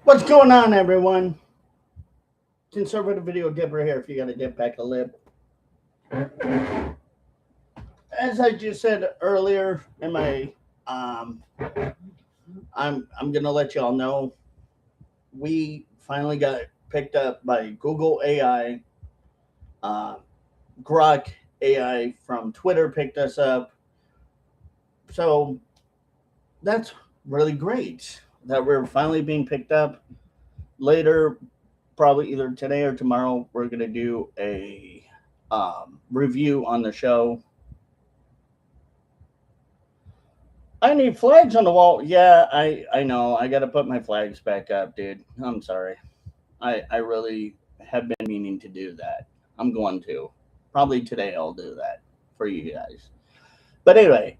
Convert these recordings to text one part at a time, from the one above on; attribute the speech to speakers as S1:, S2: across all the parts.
S1: What's going on, everyone? Conservative video dipper here. If you got to dip back a lip, as I just said earlier in my, I'm gonna let y'all know we finally got picked up by Google AI. Uh, Grok AI from Twitter picked us up, so that's really great that we're finally being picked up. Later, probably either today or tomorrow, we're gonna do a review on the show. I need flags on the wall. Yeah, I know. I got to put my flags back up, dude. I'm sorry. I really have been meaning to do that. I'm going to. Probably today I'll do that for you guys. But anyway,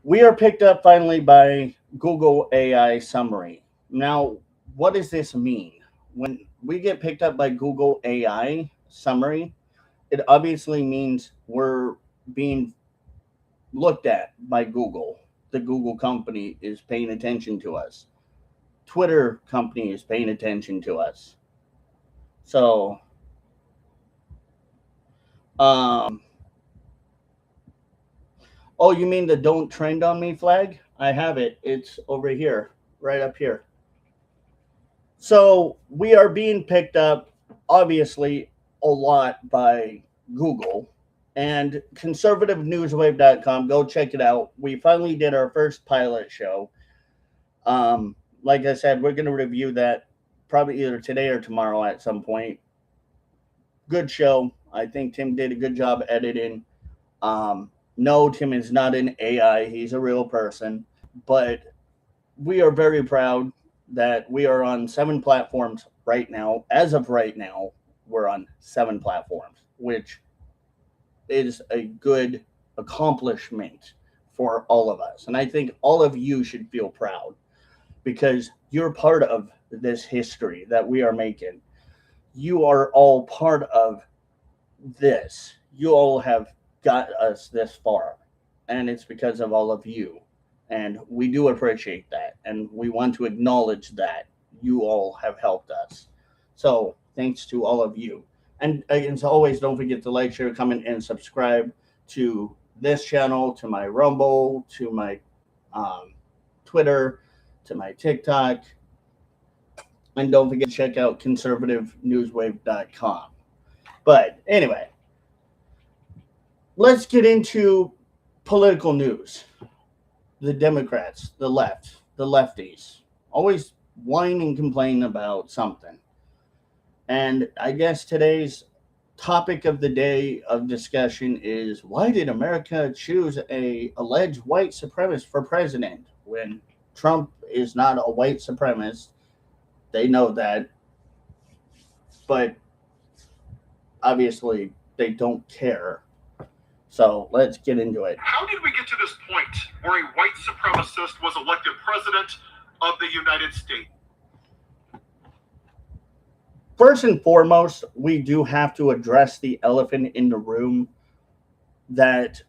S1: we are picked up finally by Google AI Summary. Now, what does this mean? When we get picked up by Google AI Summary, it obviously means we're being looked at by Google. The Google company is paying attention to us. Twitter company is paying attention to us. So, um, oh, you mean the "Don't Trend on Me" flag? I have it. It's over here, right up here. So we are being picked up, obviously, a lot by Google and conservativenewswave.com. Go check it out. We finally did our first pilot show. Like I said, we're going to review that probably either today or tomorrow at some point. Good show. I think Tim did a good job editing. No, Tim is not an AI, he's a real person. But we are very proud that we are on 7 platforms right now. As of right now, we're on 7 platforms, which is a good accomplishment for all of us. And I think all of you should feel proud because you're part of this history that we are making. You are all part of this. You all have got us this far, and it's because of all of you. And we do appreciate that, and we want to acknowledge that you all have helped us. So, thanks to all of you. And as always, don't forget to like, share, comment, and subscribe to this channel, to my Rumble, to my um, Twitter, to my TikTok. And don't forget to check out conservativenewswave.com. But anyway, let's get into political news. The Democrats, the left, the lefties, always whine and complain about something. And I guess today's topic of the day of discussion is why did America choose a alleged white supremacist for president when Trump is not a white supremacist? They know that, but obviously they don't care. So let's get into it.
S2: How did we get to this point where a white supremacist was elected president of the United States?
S1: First and foremost, we do have to address the elephant in the room that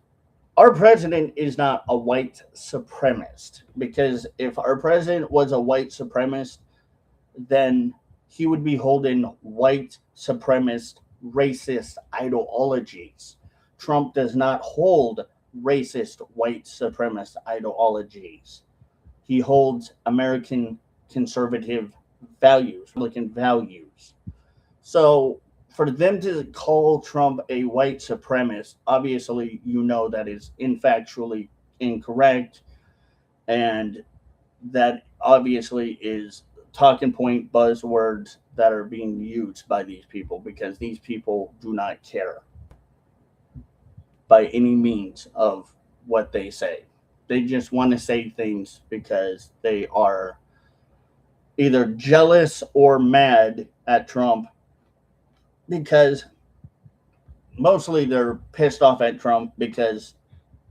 S1: our president is not a white supremacist. Because if our president was a white supremacist, then he would be holding white supremacist racist ideologies. Trump does not hold racist white supremacist ideologies. He holds American conservative values, Republican values. So for them to call Trump a white supremacist, obviously you know that is infactually incorrect, and that obviously is talking point buzzwords that are being used by these people because these people do not care by any means of what they say. They just want to say things because they are either jealous or mad at Trump because mostly they're pissed off at Trump because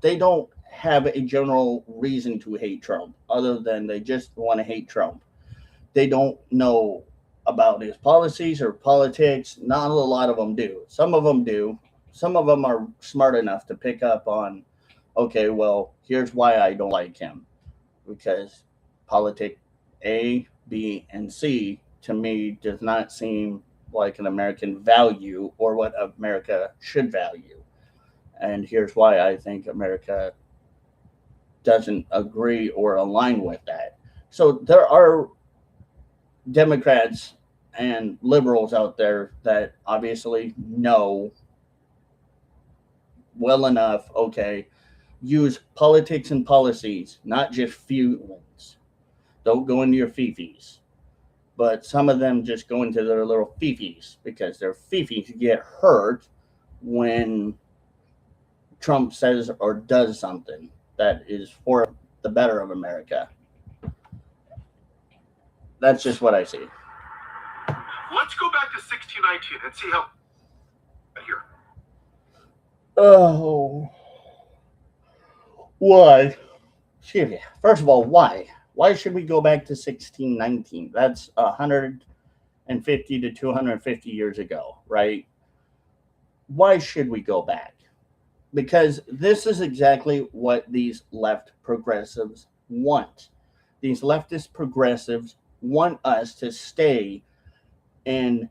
S1: they don't have a general reason to hate Trump other than they just want to hate Trump. They don't know about his policies or politics. Not a lot of them do. Some of them do. Some of them are smart enough to pick up on, okay, well, here's why I don't like him. Because politic A, B, and C to me does not seem like an American value or what America should value. And here's why I think America doesn't agree or align with that. So there are Democrats and liberals out there that obviously know well enough, okay, use politics and policies, not just feelings. Don't go into your fifis. But some of them just go into their little fifis because their fifis get hurt when Trump says or does something that is for the better of America. That's just what I see.
S2: Let's go back to 1619 and see how here.
S1: Oh, why? Excuse me. First of all, why? Why should we go back to 1619? That's 150 to 250 years ago, right? Why should we go back? Because this is exactly what these left progressives want. These leftist progressives want us to stay in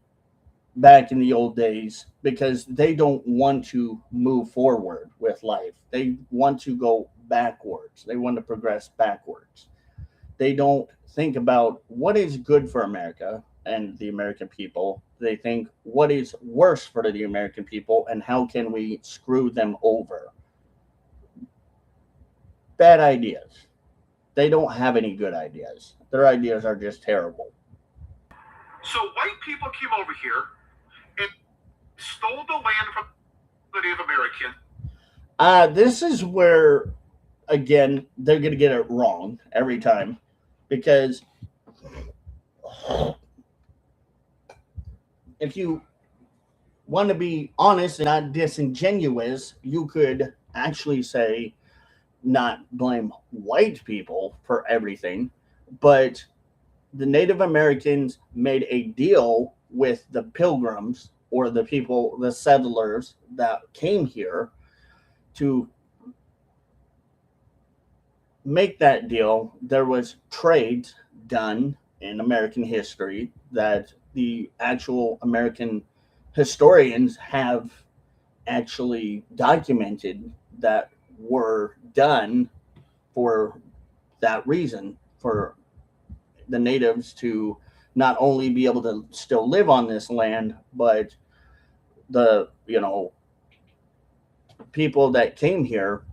S1: back in the old days because they don't want to move forward with life. They want to go backwards. They want to progress backwards. They don't think about what is good for America and the American people. They think what is worse for the American people and how can we screw them over. Bad ideas. They don't have any good ideas. Their ideas are just terrible.
S2: So white people came over here and stole the land from the Native Americans.
S1: This is where, again, they're going to get it wrong every time because if you want to be honest and not disingenuous, you could actually say not blame white people for everything, but the Native Americans made a deal with the pilgrims or the people, the settlers that came here to make that deal. There was trade done in American history that the actual American historians have actually documented that were done for that reason, for the natives to not only be able to still live on this land, but the people that came here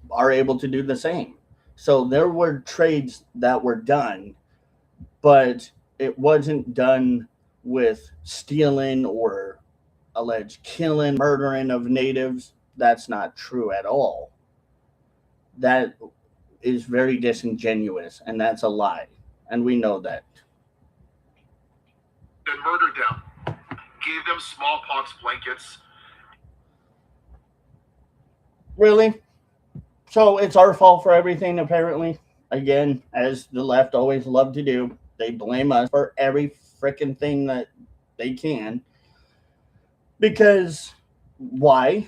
S1: are able to do the same. So there were trades that were done, but it wasn't done with stealing or alleged killing, murdering of natives. That's not true at all. That is very disingenuous, and that's a lie. And we know that.
S2: And murdered them, gave them smallpox blankets.
S1: Really? So it's our fault for everything, apparently. Again, as the left always love to do, they blame us for every freaking thing that they can. Because why?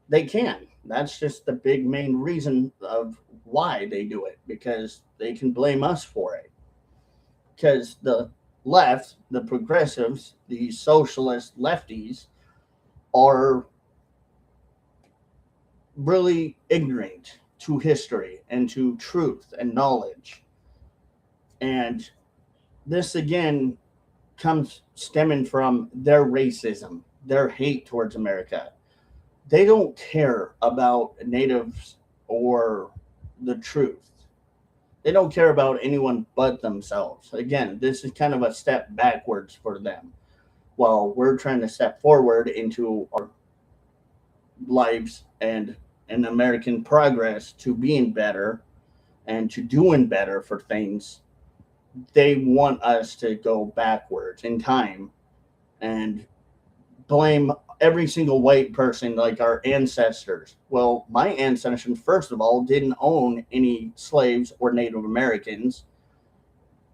S1: They can. That's just the big main reason of why they do it. Because they can blame us for it. Because the left, the progressives, the socialist lefties are really ignorant to history and to truth and knowledge. And this again comes stemming from their racism, their hate towards America. They don't care about natives or the truth. They don't care about anyone but themselves. Again, this is kind of a step backwards for them while we're trying to step forward into our lives and in American progress to being better and to doing better for things. They want us to go backwards in time and blame every single white person like our ancestors. Well, my ancestors, first of all, didn't own any slaves or Native Americans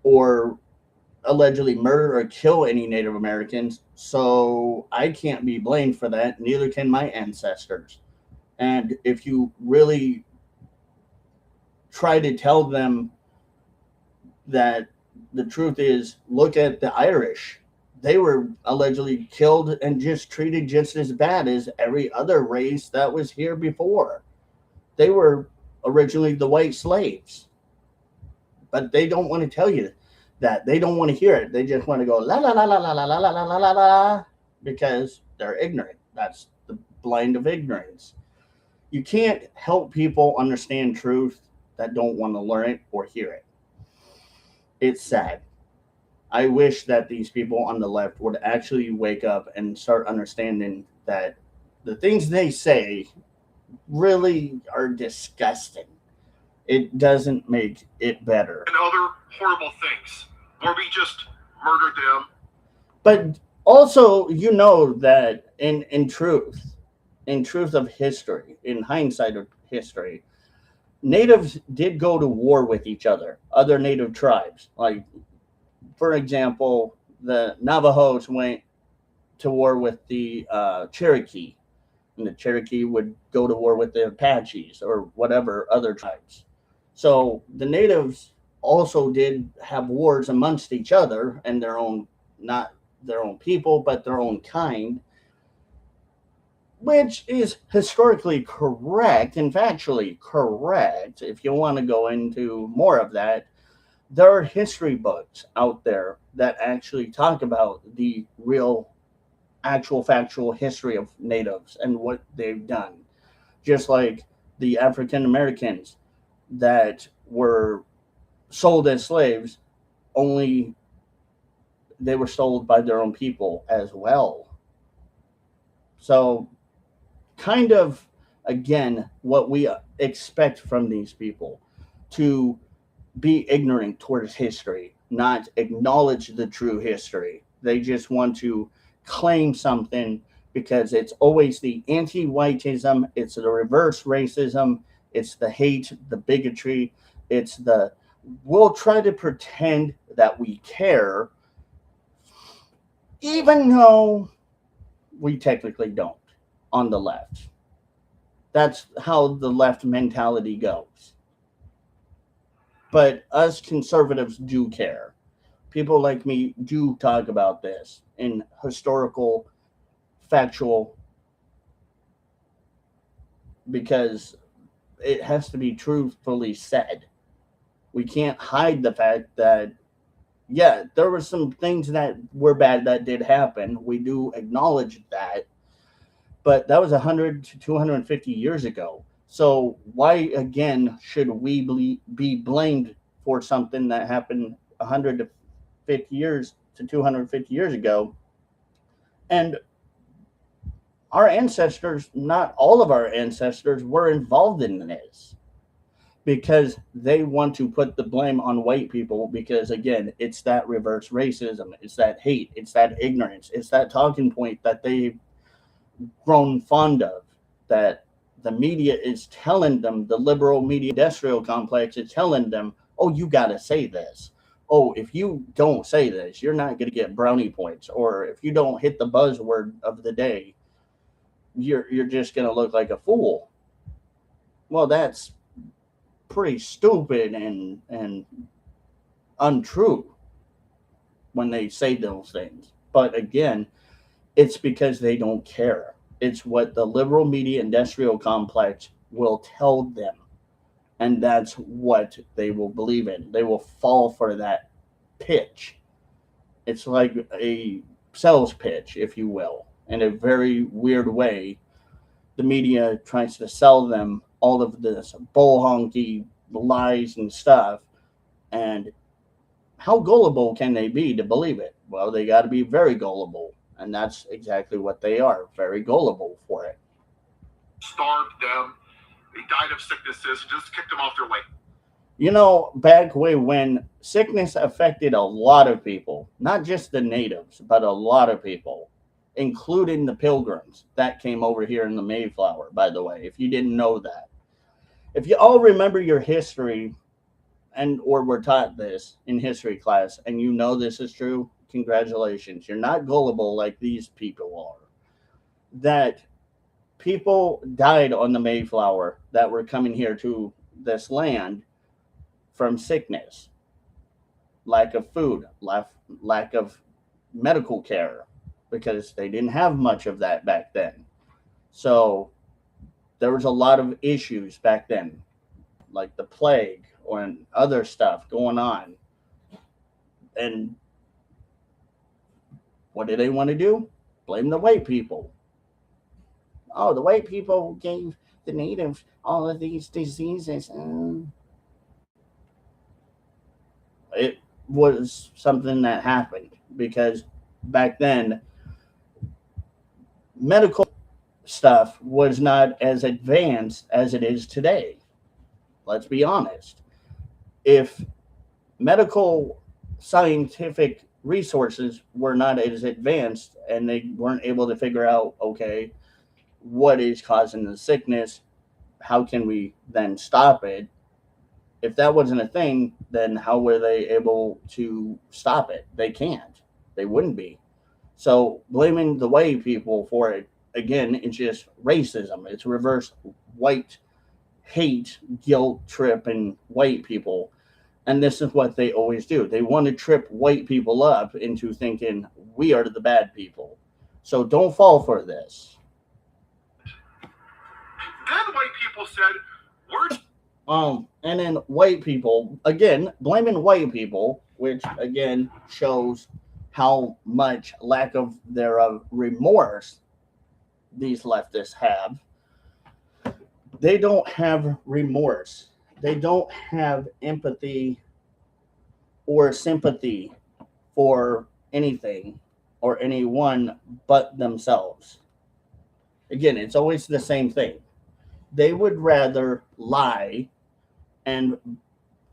S1: or allegedly murder or kill any Native Americans. So I can't be blamed for that. Neither can my ancestors. And if you really try to tell them that the truth is, look at the Irish. They were allegedly killed and just treated just as bad as every other race that was here before. They were originally the white slaves, but they don't want to tell you that. They don't want to hear it. They just want to go la la la la la la la la la la la la because they're ignorant. That's the blind of ignorance. You can't help people understand truth that don't want to learn it or hear it. It's sad. I wish that these people on the left would actually wake up and start understanding that the things they say really are disgusting. It doesn't make it better.
S2: And other horrible things, or we just murdered them.
S1: But also, you know that in truth of history, in hindsight of history, natives did go to war with each other native tribes. Like, for example, the Navajos went to war with the Cherokee, and the Cherokee would go to war with the Apaches or whatever other tribes. So the natives also did have wars amongst each other and their own, not their own people, but their own kind, which is historically correct and factually correct. If you want to go into more of that, there are history books out there that actually talk about the real, actual, factual history of natives and what they've done. Just like the African Americans that were sold as slaves, only they were sold by their own people as well. So, kind of, again, what we expect from these people to be ignorant towards history, not acknowledge the true history. They just want to claim something because it's always the anti whiteism, it's the reverse racism, it's the hate, the bigotry, it's the we'll try to pretend that we care, even though we technically don't on the left. That's how the left mentality goes. But us conservatives do care. People like me do talk about this in historical, factual, because it has to be truthfully said. We can't hide the fact that, yeah, there were some things that were bad that did happen. We do acknowledge that, but that was 100 to 250 years ago. So why again should we be blamed for something that happened 100 to 50 years to 250 years ago? And our ancestors, not all of our ancestors, were involved in this because they want to put the blame on white people because, again, it's that reverse racism, it's that hate, it's that ignorance, it's that talking point that they've grown fond of, that the media is telling them, the liberal media industrial complex is telling them, oh, you got to say this. Oh, if you don't say this, you're not going to get brownie points. Or if you don't hit the buzzword of the day, you're just going to look like a fool. Well, that's pretty stupid and untrue when they say those things. But again, it's because they don't care. It's what the liberal media industrial complex will tell them. And that's what they will believe in. They will fall for that pitch. It's like a sales pitch, if you will. In a very weird way, the media tries to sell them all of this bull honky lies and stuff. And how gullible can they be to believe it? Well, they got to be very gullible. And that's exactly what they are, very gullible for it.
S2: Starved them. They died of sicknesses and just kicked them off their way.
S1: You know, back way when sickness affected a lot of people, not just the natives, but a lot of people, including the pilgrims that came over here in the Mayflower, by the way, if you didn't know that. If you all remember your history and or were taught this in history class and you know this is true, congratulations. You're not gullible like these people are. That people died on the Mayflower that were coming here to this land from sickness. lack of food, lack of medical care, because they didn't have much of that back then. So there was a lot of issues back then, like the plague or other stuff going on. And what do they want to do? Blame the white people. Oh, the white people gave the natives all of these diseases. It was something that happened because back then medical stuff was not as advanced as it is today. Let's be honest. If medical scientific resources were not as advanced and they weren't able to figure out, okay, what is causing the sickness, how can we then stop it? If that wasn't a thing, then how were they able to stop it? They can't. They wouldn't be. So blaming the white people for it, again, it's just racism. It's reverse white hate, guilt trip, and white people. And this is what they always do. They want to trip white people up into thinking we are the bad people. So don't fall for this.
S2: Then white people said, we're.
S1: And then white people, again, blaming white people, which again shows how much lack of their remorse these leftists have. They don't have remorse. They don't have empathy or sympathy for anything or anyone but themselves. Again, it's always the same thing. They would rather lie and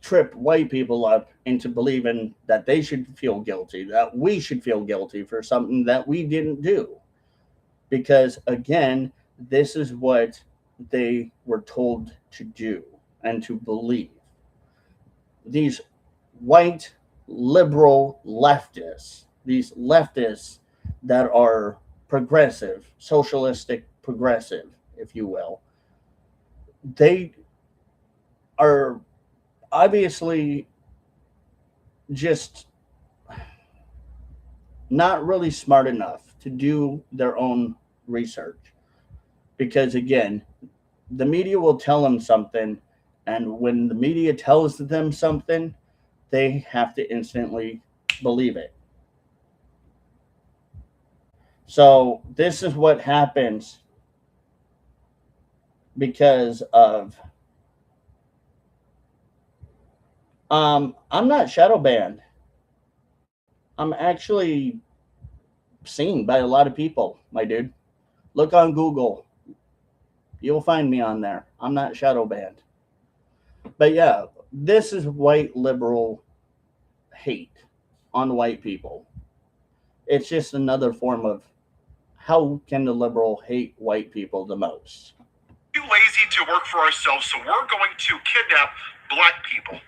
S1: trip white people up into believing that they should feel guilty, that we should feel guilty for something that we didn't do. Because again, this is what they were told to do and to believe. These white liberal leftists, these leftists that are progressive, socialistic progressive, if you will, they are obviously just not really smart enough to do their own research. Because again, the media will tell them something, and when the media tells them something, they have to instantly believe it. So this is what happens because of I'm not shadow banned. I'm actually seen by a lot of people, my dude. Look on Google. You'll find me on there. I'm not shadow banned. But yeah, this is white liberal hate on white people. It's just another form of how can the liberal hate white people the most?
S2: Too lazy to work for ourselves, so we're going to kidnap black people.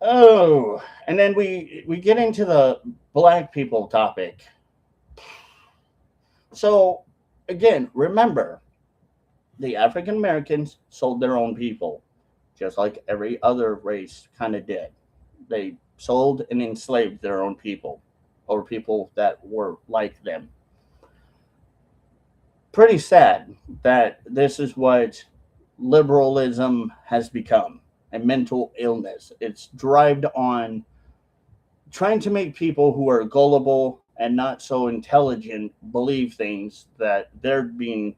S1: Oh, and then we get into the black people topic. So again, remember, the African Americans sold their own people, just like every other race kind of did. They sold and enslaved their own people, or people that were like them. Pretty sad that this is what liberalism has become, a mental illness. It's derived on trying to make people who are gullible and not so intelligent believe things that they're being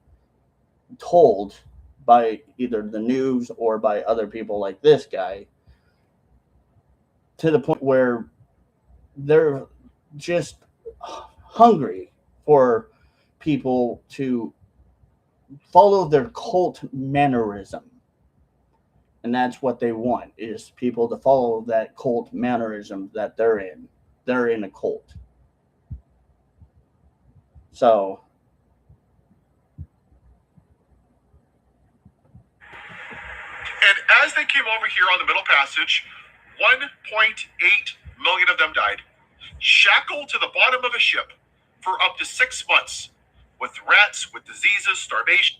S1: told by either the news or by other people like this guy, to the point where they're just hungry for people to follow their cult mannerism. And that's what they want, is people to follow that cult mannerism that they're in. They're in a cult. So
S2: And as they came over here on the Middle Passage, 1.8 million of them died, shackled to the bottom of a ship for up to 6 months, with rats, with diseases, starvation.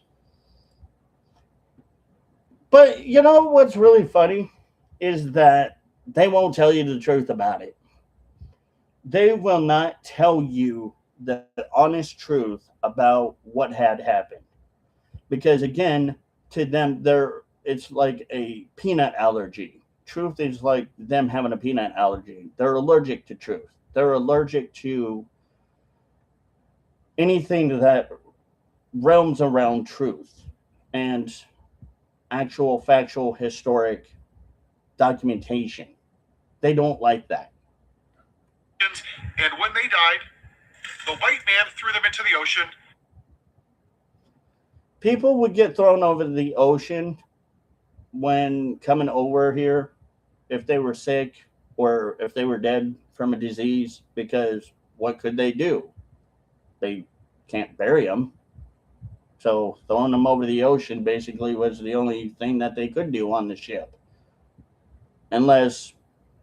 S1: but you know what's really funny is that they won't tell you the truth about it. They will not tell you the honest truth about what had happened. Because again, to them, it's like a peanut allergy. Truth is like them having a peanut allergy. They're allergic to truth. They're allergic to anything that realms around truth and actual factual historic documentation. They don't like that.
S2: And when they died, the white man threw them into the ocean.
S1: People would get thrown over the ocean when coming over here if they were sick or if they were dead from a disease, because what could they do? They can't bury them. So throwing them over the ocean basically was the only thing that they could do on the ship, unless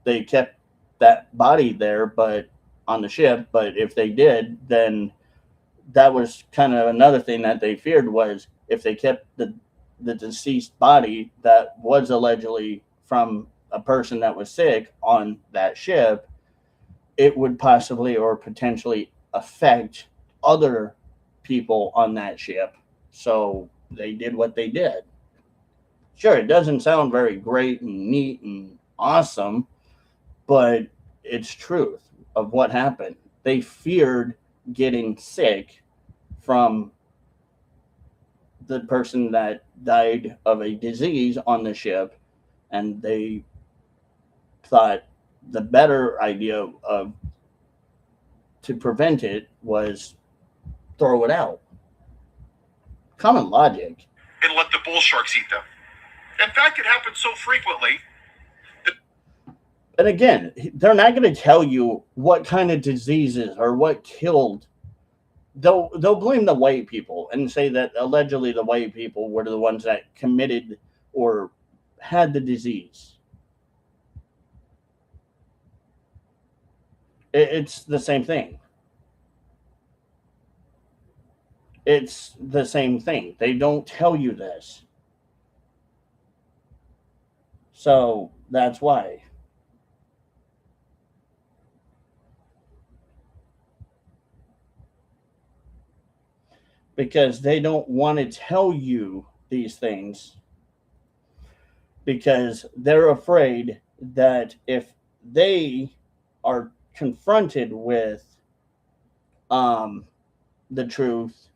S1: they kept that body there, but on the ship. But if they did, then that was kind of another thing that they feared, was if they kept the deceased body that was allegedly from a person that was sick on that ship, it would possibly or potentially affect other people on that ship. So they did what they did. Sure, it doesn't sound very great and neat and awesome, but it's truth of what happened. They feared getting sick from the person that died of a disease on the ship, and they thought the better idea of to prevent it was throw it out. Common logic.
S2: And let the bull sharks eat them. In fact, it happened so frequently.
S1: And again, they're not going to tell you what kind of diseases or what killed. They'll blame the white people and say that allegedly the white people were the ones that committed or had the disease. It's the same thing. It's the same thing. They don't tell you this. So that's why. Because they don't want to tell you these things, because they're afraid that if they are confronted with um, the truth,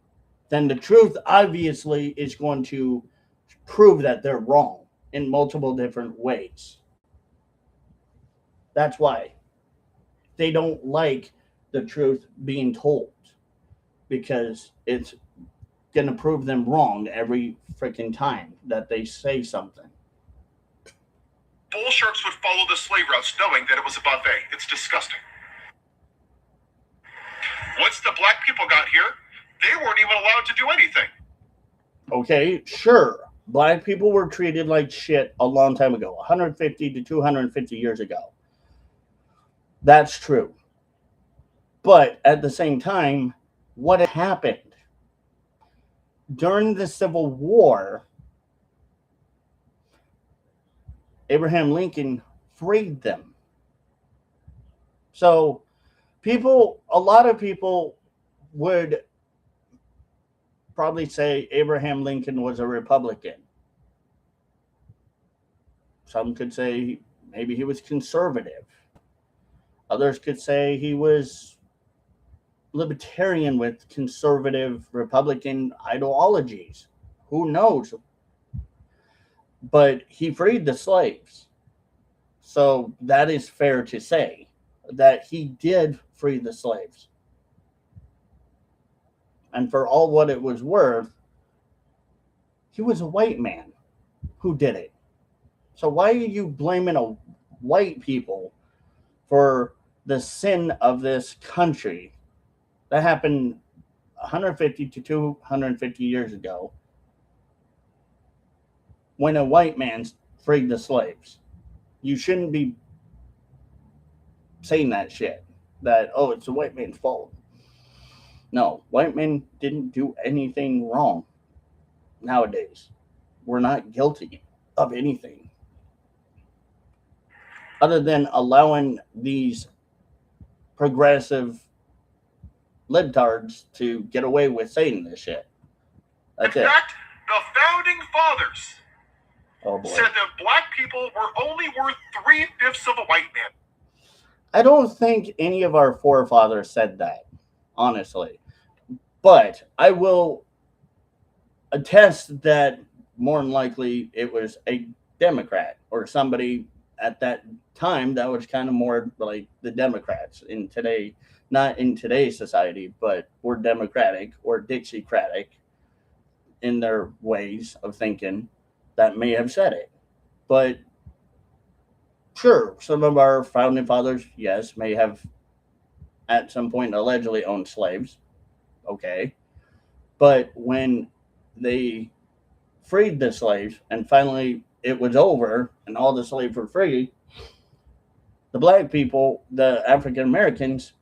S1: then the truth obviously is going to prove that they're wrong in multiple different ways. That's why they don't like the truth being told, because it's going to prove them wrong every freaking time that they say something.
S2: Bull sharks would follow the slave routes knowing that it was a buffet. It's disgusting. Once the black people got here, they weren't even allowed to do anything.
S1: Okay, sure. Black people were treated like shit a long time ago, 150 to 250 years ago. That's true. But at the same time, what happened? During the Civil War, Abraham Lincoln freed them. So a lot of people would probably say Abraham Lincoln was a Republican. Some could say maybe he was conservative. Others could say he was libertarian with conservative Republican ideologies. Who knows? But he freed the slaves. So that is fair to say that he did free the slaves. And for all what it was worth, he was a white man who did it. So why are you blaming a white people for the sin of this country that happened 150 to 250 years ago, when a white man freed the slaves? You shouldn't be saying that shit. That, oh, it's the white man's fault. No, white men didn't do anything wrong. Nowadays, we're not guilty of anything. other than allowing these progressive libtards to get away with saying this shit.
S2: In
S1: That's it.
S2: fact, the founding fathers
S1: Oh boy.
S2: said that black people were only worth 3/5 of a white man.
S1: I don't think any of our forefathers said that, honestly. But I will attest that more than likely it was a Democrat or somebody at that time that was kind of more like the Democrats in today, not in today's society, but were Democratic or Dixiecratic in their ways of thinking that may have said it. But sure, some of our founding fathers, yes, may have at some point allegedly owned slaves. Okay. But when they freed the slaves and finally it was over and all the slaves were free, the black people, the African Americans,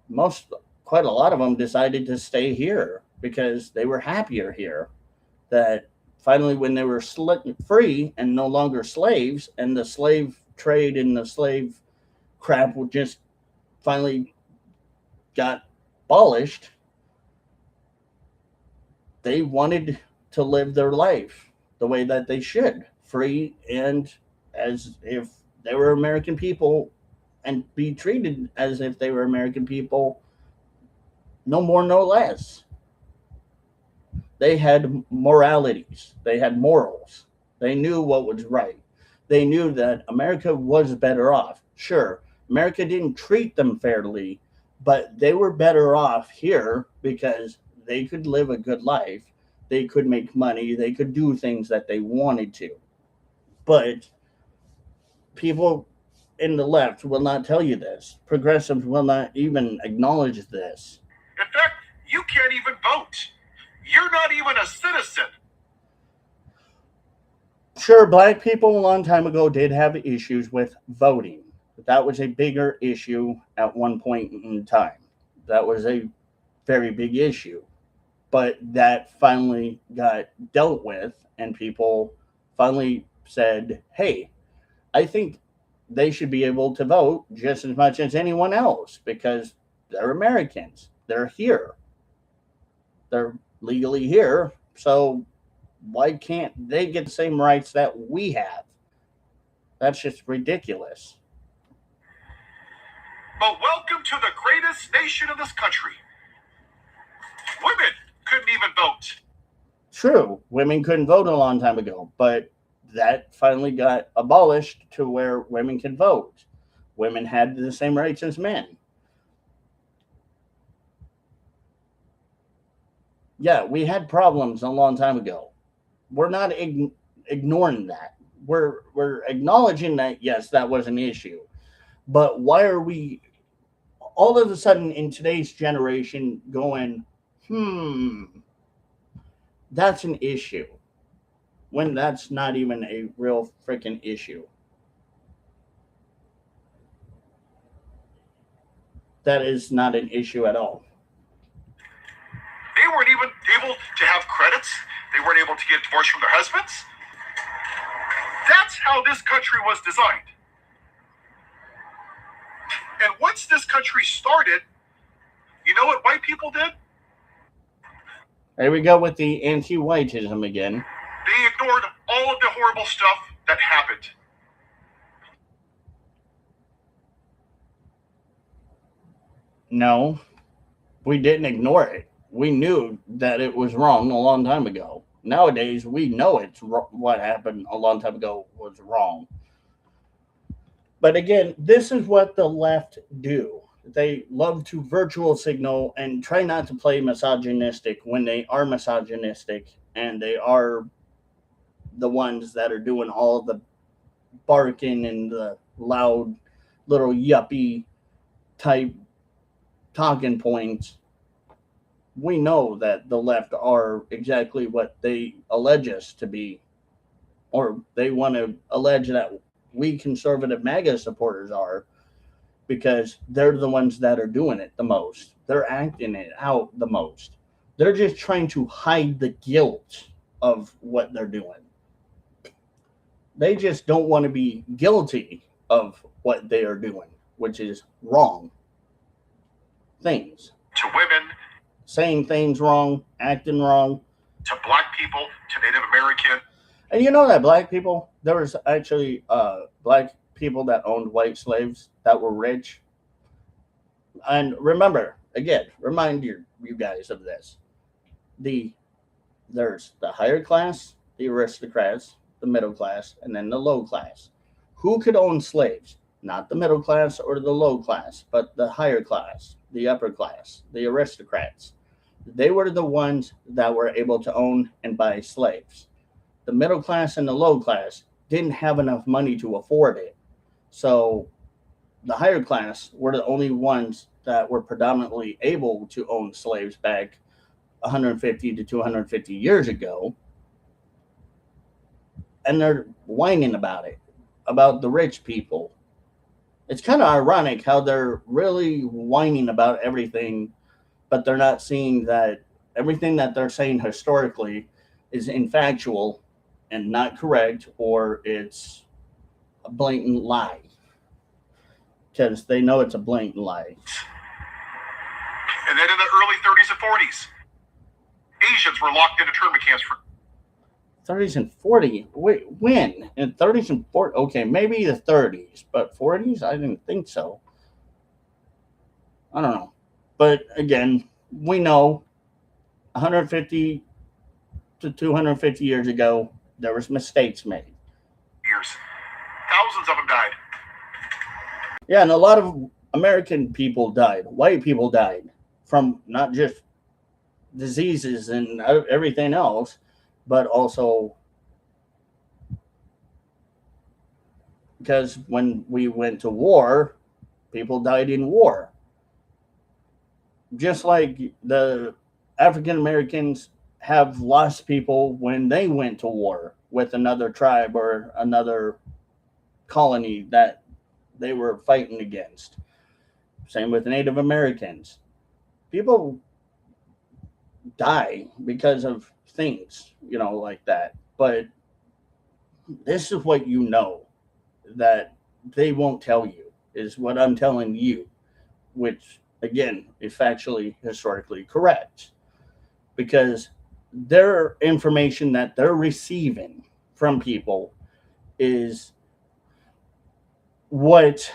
S1: most quite a lot of them decided to stay here because they were happier here. That finally, when they were free and no longer slaves, and the slave trade and the slave crap would just finally got abolished, they wanted to live their life the way that they should, free and as if they were American people and be treated as if they were American people, no more, no less. They had moralities, they had morals, they knew what was right. They knew that America was better off. Sure, America didn't treat them fairly, but they were better off here because they could live a good life. They could make money. They could do things that they wanted to. But people in the left will not tell you this. Progressives will not even acknowledge this.
S2: In fact, you can't even vote. You're not even a citizen.
S1: Sure, black people a long time ago did have issues with voting, but that was a bigger issue at one point in time. That was a very big issue. But that finally got dealt with, and people finally said, hey, I think they should be able to vote just as much as anyone else because they're Americans. They're here. They're legally here. So why can't they get the same rights that we have? That's just ridiculous.
S2: But welcome to the greatest nation in this country. Women couldn't even vote.
S1: True, women couldn't vote a long time ago, but that finally got abolished to where women can vote. Women had the same rights as men. Yeah, we had problems a long time ago. We're not ignoring that. We're acknowledging that yes, that was an issue. But why are we all of a sudden in today's generation going, that's an issue when that's not even a real freaking issue? That is not an issue at all.
S2: They weren't even able to have credits. They weren't able to get divorced from their husbands. That's how this country was designed. And once this country started, you know what white people did?
S1: There we go with the anti-whiteism again.
S2: They ignored all of the horrible stuff that happened.
S1: No, we didn't ignore it. We knew that it was wrong a long time ago. Nowadays, we know what happened a long time ago was wrong. But again, this is what the left do. They love to virtual signal and try not to play misogynistic when they are misogynistic and they are the ones that are doing all the barking and the loud little yuppie type talking points. We know that the left are exactly what they allege us to be, or they want to allege that we conservative MAGA supporters are, because they're the ones that are doing it the most. They're acting it out the most. They're just trying to hide the guilt of what they're doing. They just don't want to be guilty of what they are doing, which is wrong things.
S2: to women,
S1: Saying things wrong, acting wrong.
S2: to black people, to Native American.
S1: And you know that black people, there was actually black people that owned white slaves that were rich. And remember, again, remind you guys of this. The There's the higher class, the aristocrats, the middle class, and then the low class. Who could own slaves? Not the middle class or the low class, but the higher class, the upper class, the aristocrats. They were the ones that were able to own and buy slaves. The middle class and the low class didn't have enough money to afford it. So the higher class were the only ones that were predominantly able to own slaves back 150 to 250 years ago. And they're whining about it, about the rich people. It's kind of ironic how they're really whining about everything, but they're not seeing that everything that they're saying historically is infactual and not correct, or it's a blatant lie. Because they know it's a blatant lie.
S2: And then in the early 30s and 40s, Asians were locked in internment camps for
S1: 30s and 40s. Wait, when? In 30s and 40s? Okay, maybe the 30s, but 40s? I didn't think so. I don't know. But again, we know 150 to 250 years ago, there was mistakes made.
S2: years. Thousands of them died.
S1: Yeah, and a lot of American people died. White people died from not just diseases and everything else, but also because when we went to war, people died in war. Just like the African Americans have lost people when they went to war with another tribe or another colony that they were fighting against. Same with Native Americans. People die because of things, like that. But this is what you know that they won't tell you, is what I'm telling you, which, again, is factually, historically correct. Because their information that they're receiving from people is what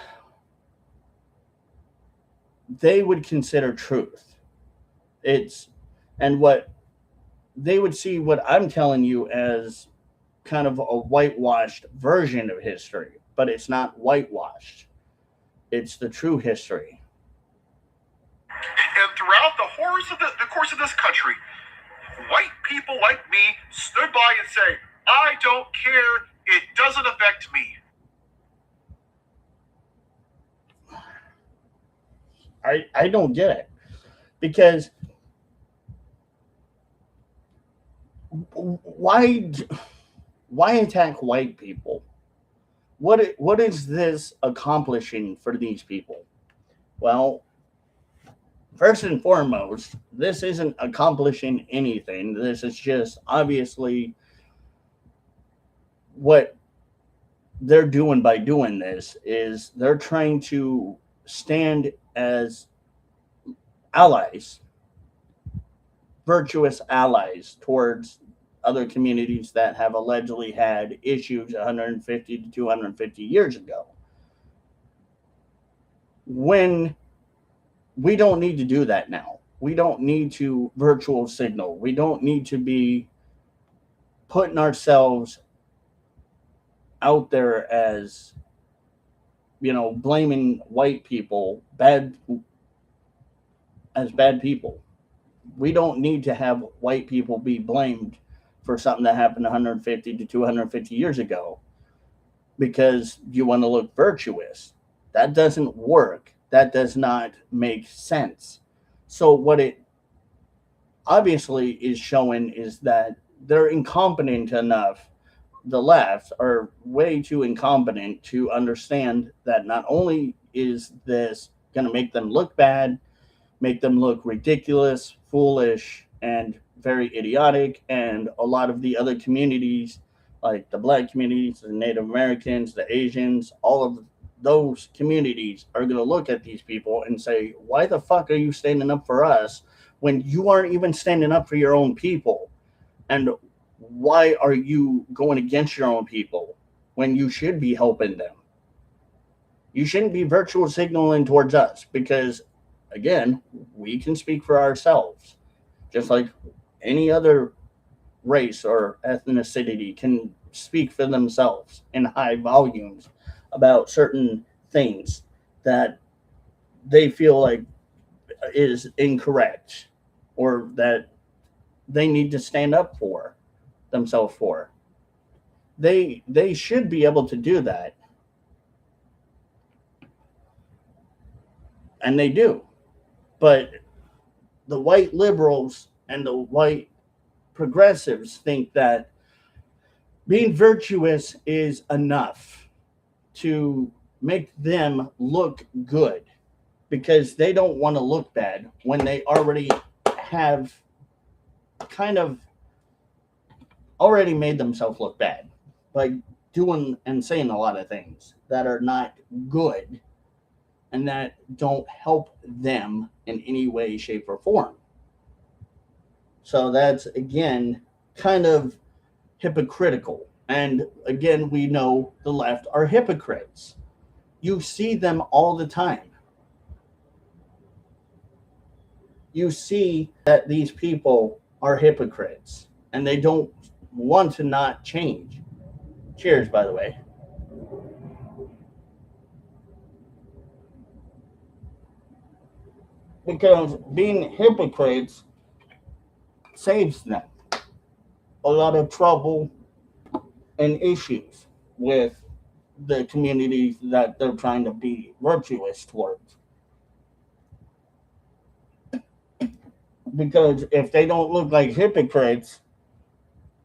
S1: they would consider truth. And what they would see what I'm telling you as kind of a whitewashed version of history, but it's not whitewashed. It's the true history.
S2: And throughout the course of this country, white people like me stood by and say, I don't care, it doesn't affect me.
S1: I don't get it. Because why attack white people? What is this accomplishing for these people? Well, first and foremost, this isn't accomplishing anything. This is just obviously what they're doing by doing this is they're trying to stand as allies, virtuous allies towards other communities that have allegedly had issues 150 to 250 years ago. When we don't need to do that now. We don't need to virtual signal. We don't need to be putting ourselves out there as, blaming white people as bad people. We don't need to have white people be blamed for something that happened 150 to 250 years ago because you want to look virtuous. That doesn't work. That does not make sense. So what it obviously is showing is that they're incompetent enough. The left are way too incompetent to understand that not only is this going to make them look bad, make them look ridiculous, foolish, and very idiotic, and a lot of the other communities, like the black communities, the Native Americans, the Asians, all of those communities are going to look at these people and say, why the fuck are you standing up for us when you aren't even standing up for your own people? And why are you going against your own people when you should be helping them? You shouldn't be virtual signaling towards us because, again, we can speak for ourselves. Just like any other race or ethnicity can speak for themselves in high volumes about certain things that they feel like is incorrect or that they need to stand up for themselves for. They should be able to do that, and they do. But the white liberals and the white progressives think that being virtuous is enough to make them look good because they don't want to look bad when they already have kind of already made themselves look bad by doing and saying a lot of things that are not good and that don't help them in any way, shape, or form. So that's, again, kind of hypocritical. And again, we know the left are hypocrites. You see them all the time. You see that these people are hypocrites and they don't want to not change. Cheers, by the way. Because being hypocrites saves them a lot of trouble and issues with the communities that they're trying to be virtuous towards. Because if they don't look like hypocrites,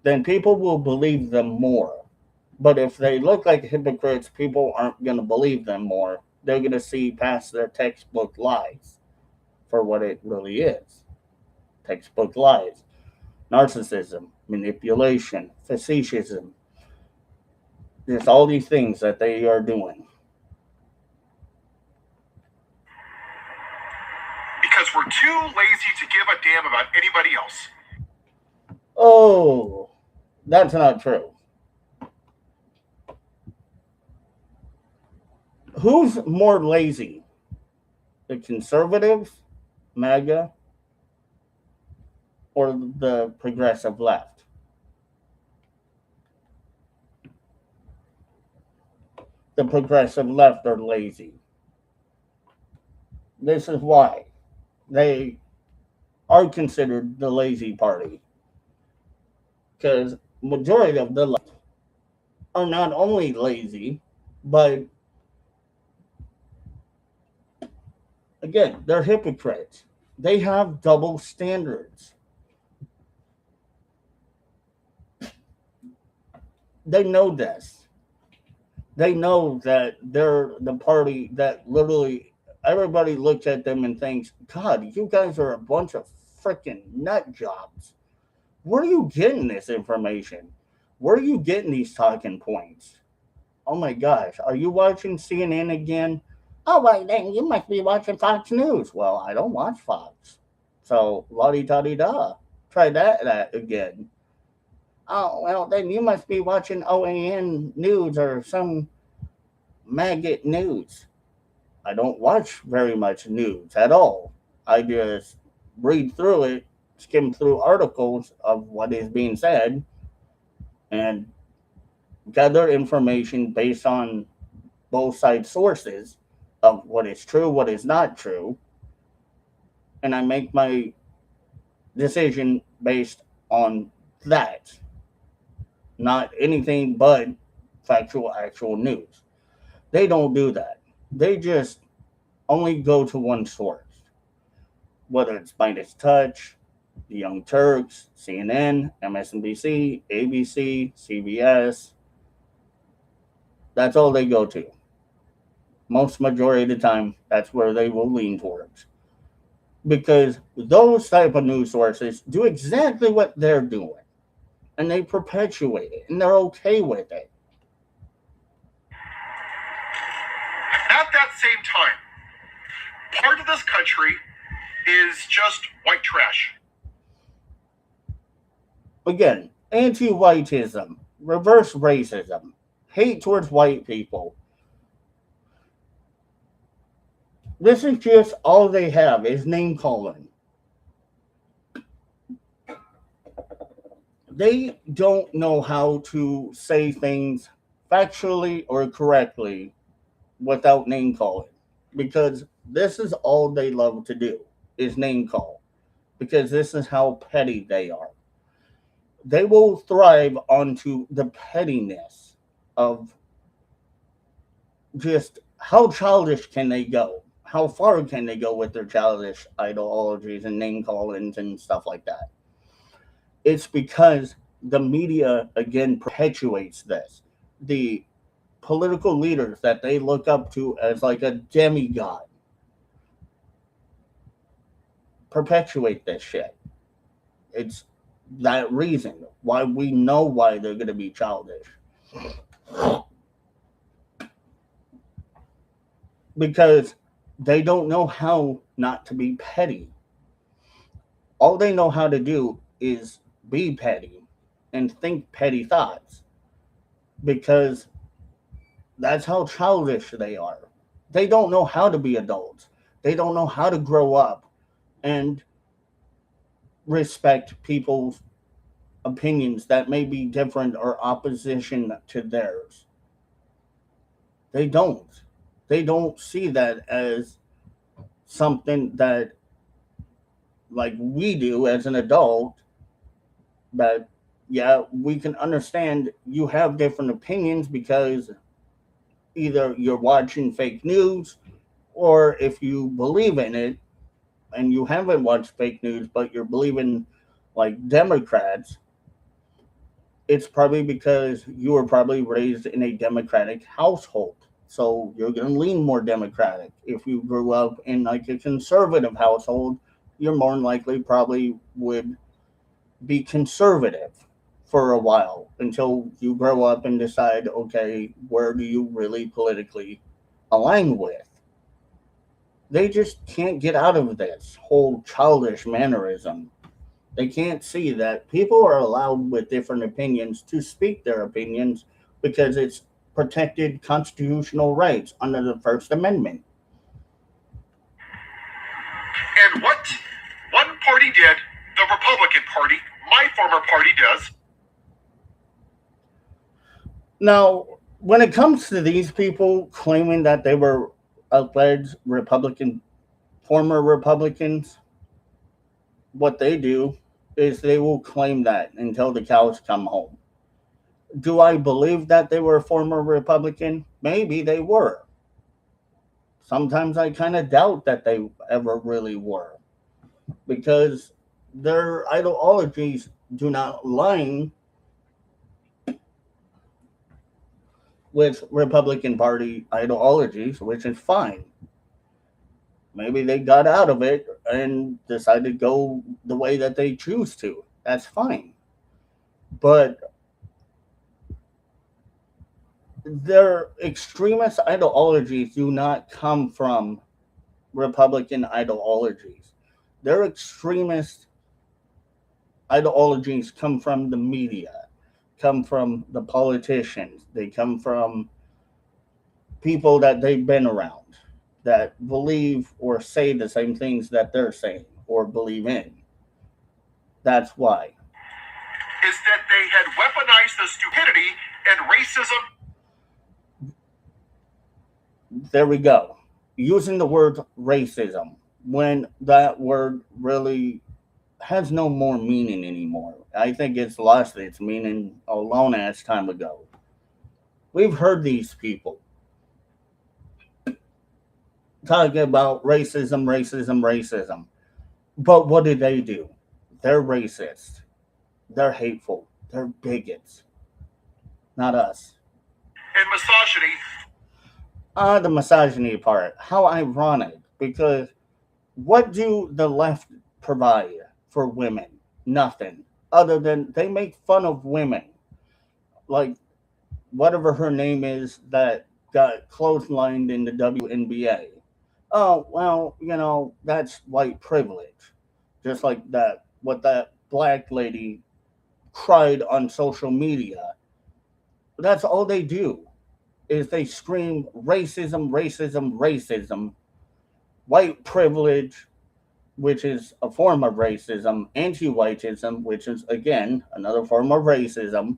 S1: then people will believe them more. But if they look like hypocrites, people aren't going to believe them more. They're going to see past their textbook lies for what it really is. Textbook lies. Narcissism, manipulation, facetiousism. There's all these things that they are doing.
S2: Because we're too lazy to give a damn about anybody else.
S1: Oh, that's not true. Who's more lazy? The conservatives, MAGA, or the progressive left? The progressive left are lazy. This is why they are considered the lazy party. Because majority of the left are not only lazy, but again, they're hypocrites. They have double standards. They know this. They know that they're the party that literally everybody looks at them and thinks, God, you guys are a bunch of freaking nut jobs. Where are you getting this information? Where are you getting these talking points? Oh my gosh, are you watching CNN again? Oh, well, then you must be watching Fox News. Well, I don't watch Fox. So, la-di-da-di-da. Try that again. Oh, well, then you must be watching OAN News or some maggot news. I don't watch very much news at all. I just read through it, skim through articles of what is being said, and gather information based on both side sources of what is true, what is not true, and I make my decision based on that, not anything but factual, actual news. They don't do that. They just only go to one source, whether it's Midas Touch, the Young Turks, CNN, MSNBC, ABC, CBS. That's all they go to. Most majority of the time, that's where they will lean towards. Because those type of news sources do exactly what they're doing. And they perpetuate it. And they're okay with it.
S2: that same time, part of this country is just white trash.
S1: Again, anti-whiteism, reverse racism, hate towards white people. This is just all they have is name calling. They don't know how to say things factually or correctly without name calling, because this is all they love to do is name call, because this is how petty they are. They will thrive onto the pettiness of just how childish can they go, how far can they go with their childish ideologies and name callings and stuff like that. It's because the media again perpetuates this. The political leaders that they look up to as like a demigod perpetuate this shit. It's that reason why we know why they're going to be childish. Because they don't know how not to be petty. All they know how to do is be petty and think petty thoughts, because that's how childish they are. They don't know how to be adults. They don't know how to grow up and respect people's opinions that may be different or opposition to theirs. They don't. They don't see that as something that, like we do as an adult, that, yeah, we can understand you have different opinions because either you're watching fake news, or if you believe in it and you haven't watched fake news but you're believing like Democrats, it's probably because you were probably raised in a Democratic household. So you're going to lean more Democratic. If you grew up in like a conservative household, you're more than likely probably would be conservative for a while until you grow up and decide, okay, where do you really politically align with? They just can't get out of this whole childish mannerism. They can't see that people are allowed with different opinions to speak their opinions because it's protected constitutional rights under the First Amendment.
S2: And what one party did, the Republican Party, my former party, does.
S1: Now, when it comes to these people claiming that they were alleged Republican, former Republicans, what they do is they will claim that until the cows come home. Do I believe that they were a former Republican? Maybe they were. Sometimes I kind of doubt that they ever really were, because their ideologies do not align with Republican Party ideologies, which is fine. Maybe they got out of it and decided to go the way that they choose to. That's fine. But their extremist ideologies do not come from Republican ideologies. Their extremist ideologies come from the media, come from the politicians. They come from people that they've been around that believe or say the same things that they're saying or believe in. That's why.
S2: Is that they had weaponized the stupidity and racism.
S1: There we go. Using the word racism when that word really has no more meaning anymore. I think it's lost its meaning a long ass time ago. We've heard these people talking about racism, racism, racism. But what do? They're racist. They're hateful. They're bigots. Not us.
S2: And misogyny.
S1: The misogyny part. How ironic. Because what do the left provide for women? Nothing. Other than they make fun of women. Like, whatever her name is that got clotheslined in the WNBA. Oh, well, that's white privilege. Just like what that black lady cried on social media. That's all they do is they scream racism, racism, racism, white privilege, which is a form of racism, anti-whiteism, which is again another form of racism,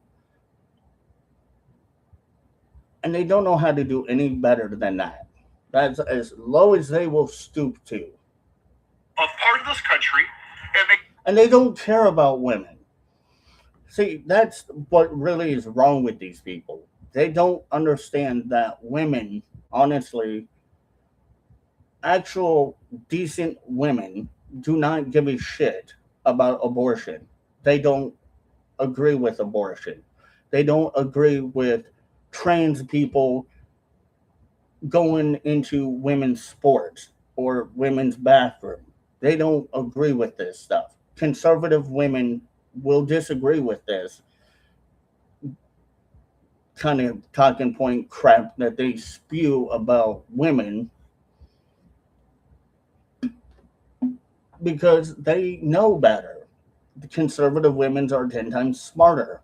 S1: and they don't know how to do any better than that. That's as low as they will stoop to.
S2: of part of this country, and they
S1: And they don't care about women. See, that's what really is wrong with these people. They don't understand that women, honestly, actual decent women, do not give a shit about abortion. They don't agree with abortion. They don't agree with trans people going into women's sports or women's bathroom. They don't agree with this stuff. Conservative women will disagree with this kind of talking point crap that they spew about women because they know better. The conservative women are 10 times smarter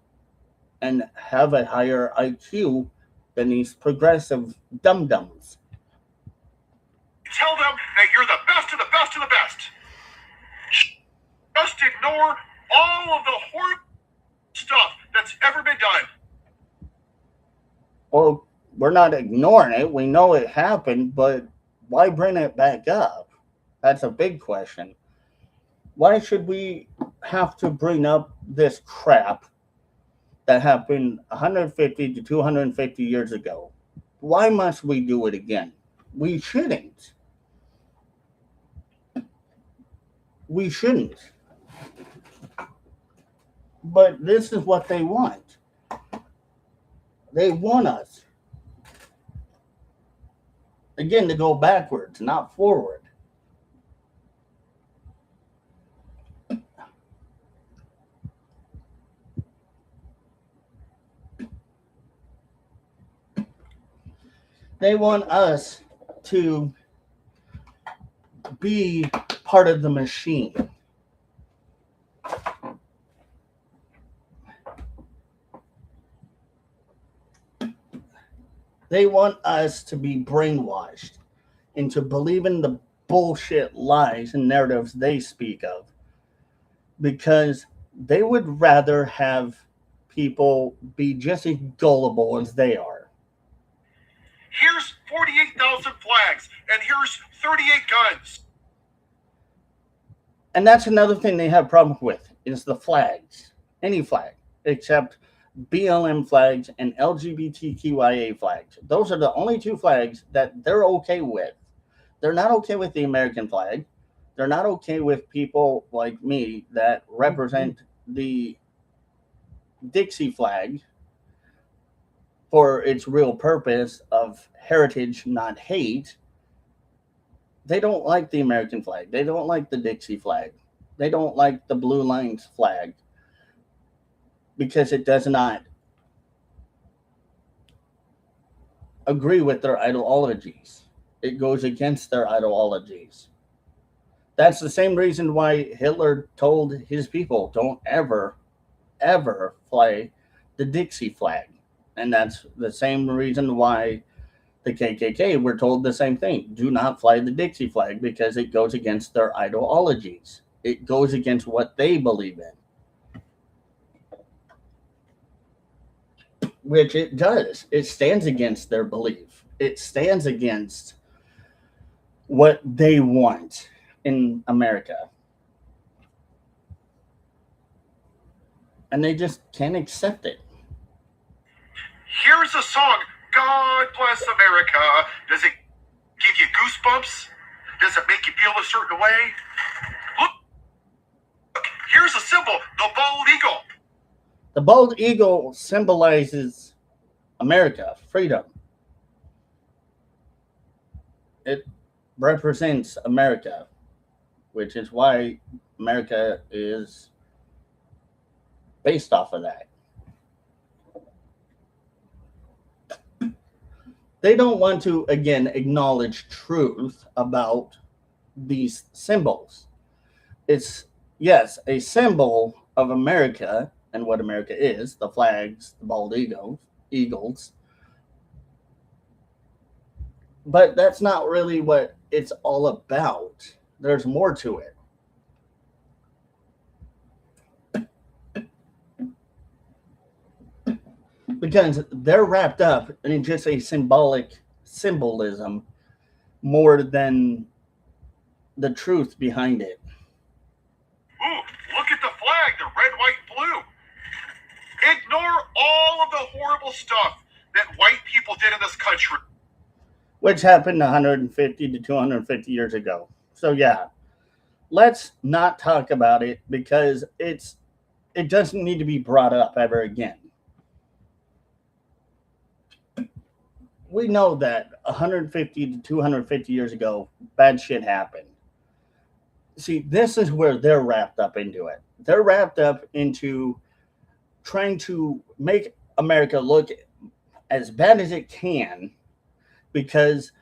S1: and have a higher IQ than these progressive dum dums.
S2: tell them that you're the best of the best of the best. Just ignore all of the horrible stuff that's ever been done.
S1: Well, we're not ignoring it. We know it happened, but why bring it back up? That's a big question. Why should we have to bring up this crap that happened 150 to 250 years ago? Why must we do it again? We shouldn't. We shouldn't. But this is what they want. They want us, again, to go backwards, not forward. They want us to be part of the machine. They want us to be brainwashed into believing the bullshit lies and narratives they speak of because they would rather have people be just as gullible as they are.
S2: Here's 48,000 flags, and here's 38 guns.
S1: And that's another thing they have problems with is the flags. Any flag, except BLM flags and LGBTQIA flags. Those are the only two flags that they're okay with. They're not okay with the American flag. They're not okay with people like me that represent the Dixie flag for its real purpose of heritage, not hate. They don't like the American flag. They don't like the Dixie flag. They don't like the Blue Lines flag because it does not agree with their ideologies. It goes against their ideologies. That's the same reason why Hitler told his people don't ever, ever fly the Dixie flag. And that's the same reason why the KKK were told the same thing. Do not fly the Dixie flag because it goes against their ideologies. It goes against what they believe in. Which it does. It stands against their belief. It stands against what they want in America. And they just can't accept it.
S2: Here's a song, God Bless America. Does it give you goosebumps? Does it make you feel a certain way? Look, here's a symbol, the bald eagle.
S1: The bald eagle symbolizes America, freedom. It represents America, which is why America is based off of that. They don't want to, again, acknowledge truth about these symbols. It's, yes, a symbol of America and what America is, the flags, the bald eagles, but that's not really what it's all about. There's more to it. Because they're wrapped up in just a symbolic symbolism more than the truth behind it.
S2: Ooh, look at the flag, the red, white, blue. Ignore all of the horrible stuff that white people did in this country.
S1: Which happened 150 to 250 years ago. So yeah, let's not talk about it because it doesn't need to be brought up ever again. We know that 150 to 250 years ago, bad shit happened. See, this is where they're wrapped up into it. They're wrapped up into trying to make America look as bad as it can because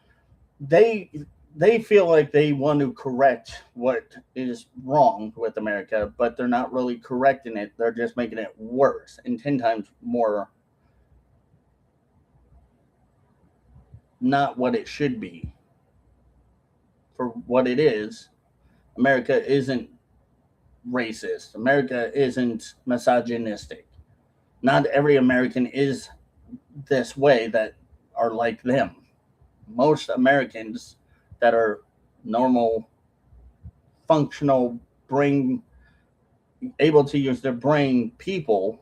S1: they they feel like they want to correct what is wrong with America, but they're not really correcting it. They're just making it worse and 10 times more not what it should be. For what it is, America isn't racist. America isn't misogynistic. Not every American is this way that are like them. Most Americans that are normal, functional, brain, able to use their brain people,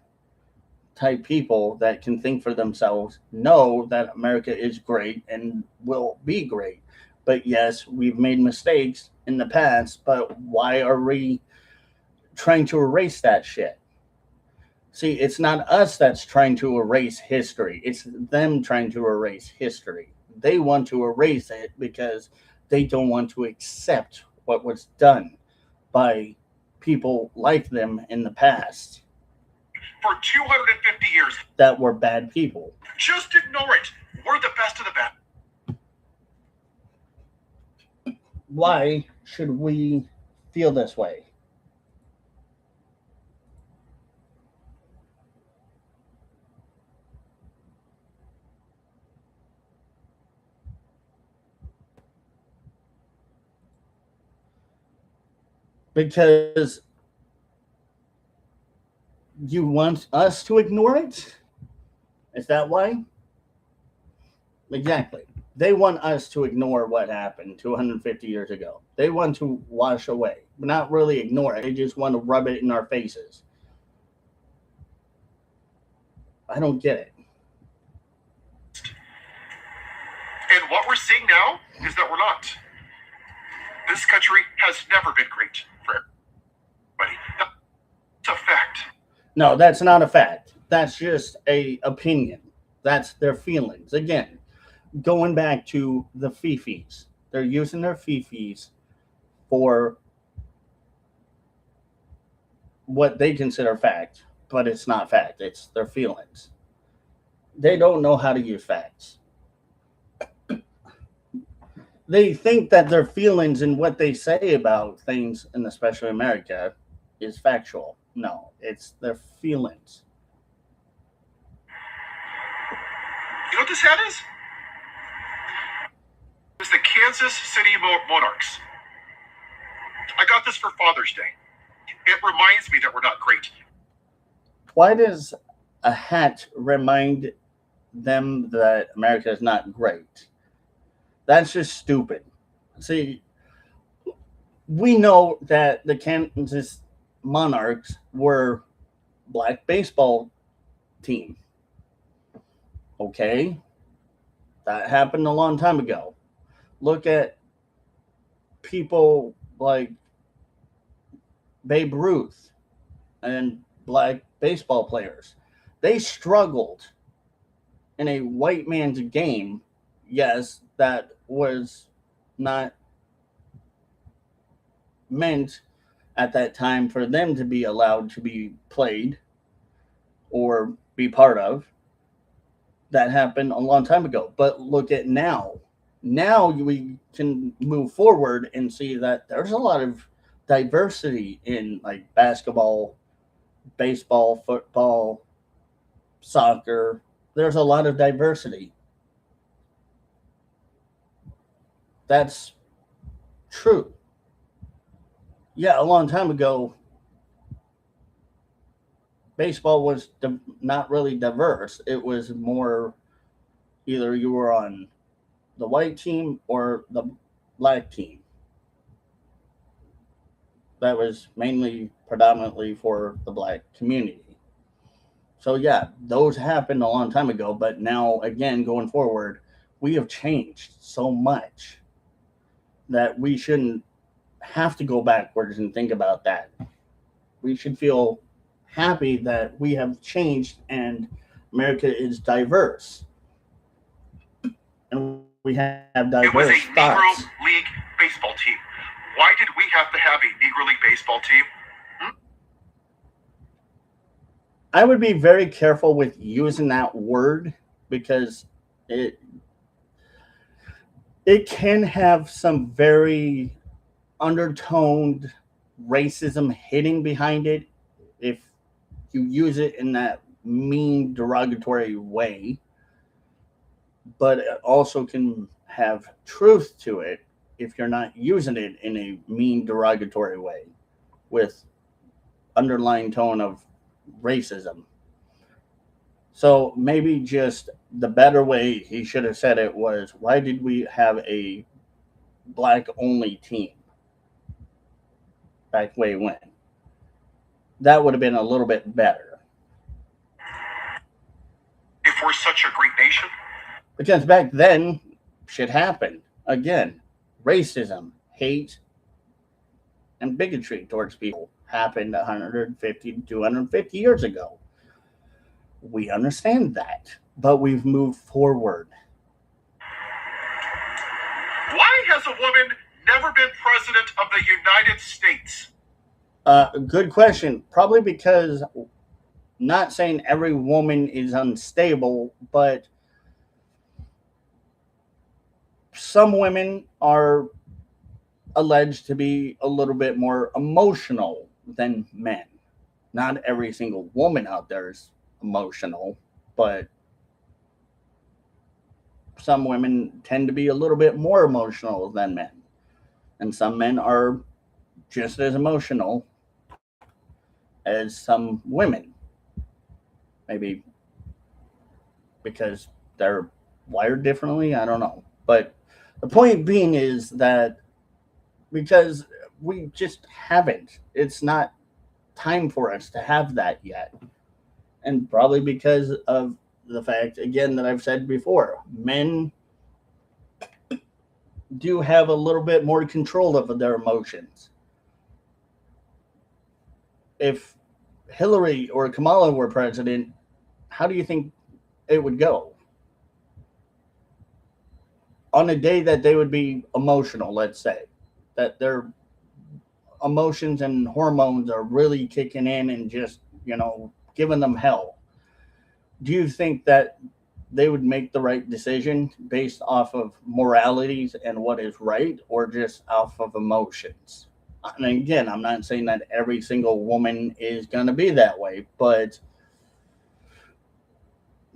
S1: type people that can think for themselves, know that America is great and will be great. But yes, we've made mistakes in the past, but why are we trying to erase that shit? See, it's not us that's trying to erase history. It's them trying to erase history. They want to erase it because they don't want to accept what was done by people like them in the past
S2: For 250 years.
S1: that were bad people.
S2: Just ignore it. We're the best of the best.
S1: Why should we feel this way? Because you want us to ignore it? Is that why? Exactly. They want us to ignore what happened 250 years ago. They want to wash away, but not really ignore it. They just want to rub it in our faces. I don't get it.
S2: And what we're seeing now is that we're not. This country has never been great for everybody. That's a fact.
S1: No, that's not a fact. That's just a opinion. That's their feelings. Again, going back to the fifis. They're using their fifis for what they consider fact, but it's not fact. It's their feelings. They don't know how to use facts. They think that their feelings and what they say about things, and especially America, is factual. No, it's their feelings.
S2: You know what this hat is? It's the Kansas City Monarchs. I got this for Father's Day. It reminds me that we're not great.
S1: Why does a hat remind them that America is not great? That's just stupid. See, we know that the Kansas Monarchs were black baseball team. Okay, that happened a long time ago. Look at people like Babe Ruth and black baseball players. They struggled in a white man's game. Yes, that was not meant at that time for them to be allowed to be played or be part of. That happened a long time ago. But look at now. Now we can move forward and see that there's a lot of diversity in like basketball, baseball, football, soccer. There's a lot of diversity. That's true. Yeah, a long time ago, baseball was not really diverse. It was more either you were on the white team or the black team. That was mainly predominantly for the black community. So yeah, those happened a long time ago, but now again going forward, we have changed so much that we shouldn't have to go backwards and think about that. We should feel happy that we have changed and America is diverse and we have diverse
S2: It was a
S1: thoughts.
S2: Negro League baseball team. Why did we have to have a Negro League baseball team?
S1: I would be very careful with using that word because it it can have some very undertoned racism hitting behind it if you use it in that mean derogatory way, but it also can have truth to it if you're not using it in a mean derogatory way with underlying tone of racism. So maybe just the better way he should have said it was, why did we have a black only team back way when? That would have been a little bit better.
S2: If we're such a great nation?
S1: Because back then, shit happened. Again, racism, hate, and bigotry towards people happened 150 to 250 years ago. We understand that, but we've moved forward.
S2: Why has a woman never been president of the United States?
S1: Good question. Probably because, not saying every woman is unstable, but some women are alleged to be a little bit more emotional than men. Not every single woman out there is emotional, but some women tend to be a little bit more emotional than men. And some men are just as emotional as some women. Maybe because they're wired differently, I don't know. But the point being is that because we just haven't, it's not time for us to have that yet. And probably because of the fact, again, that I've said before, men do have a little bit more control of their emotions. If Hillary or Kamala were president, how do you think it would go? On a day that they would be emotional, let's say, that their emotions and hormones are really kicking in and just, giving them hell. Do you think that they would make the right decision based off of moralities and what is right, or just off of emotions? And again, I'm not saying that every single woman is going to be that way, but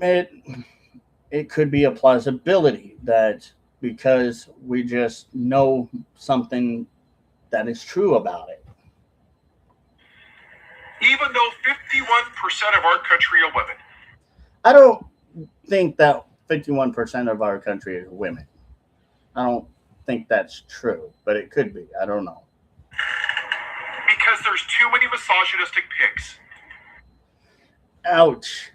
S1: it it could be a plausibility that because we just know something that is true about it.
S2: Even though 51% of our country are women.
S1: I don't think that 51% of our country is women. I don't think that's true, but it could be. I don't know.
S2: Because there's too many misogynistic pigs.
S1: Ouch.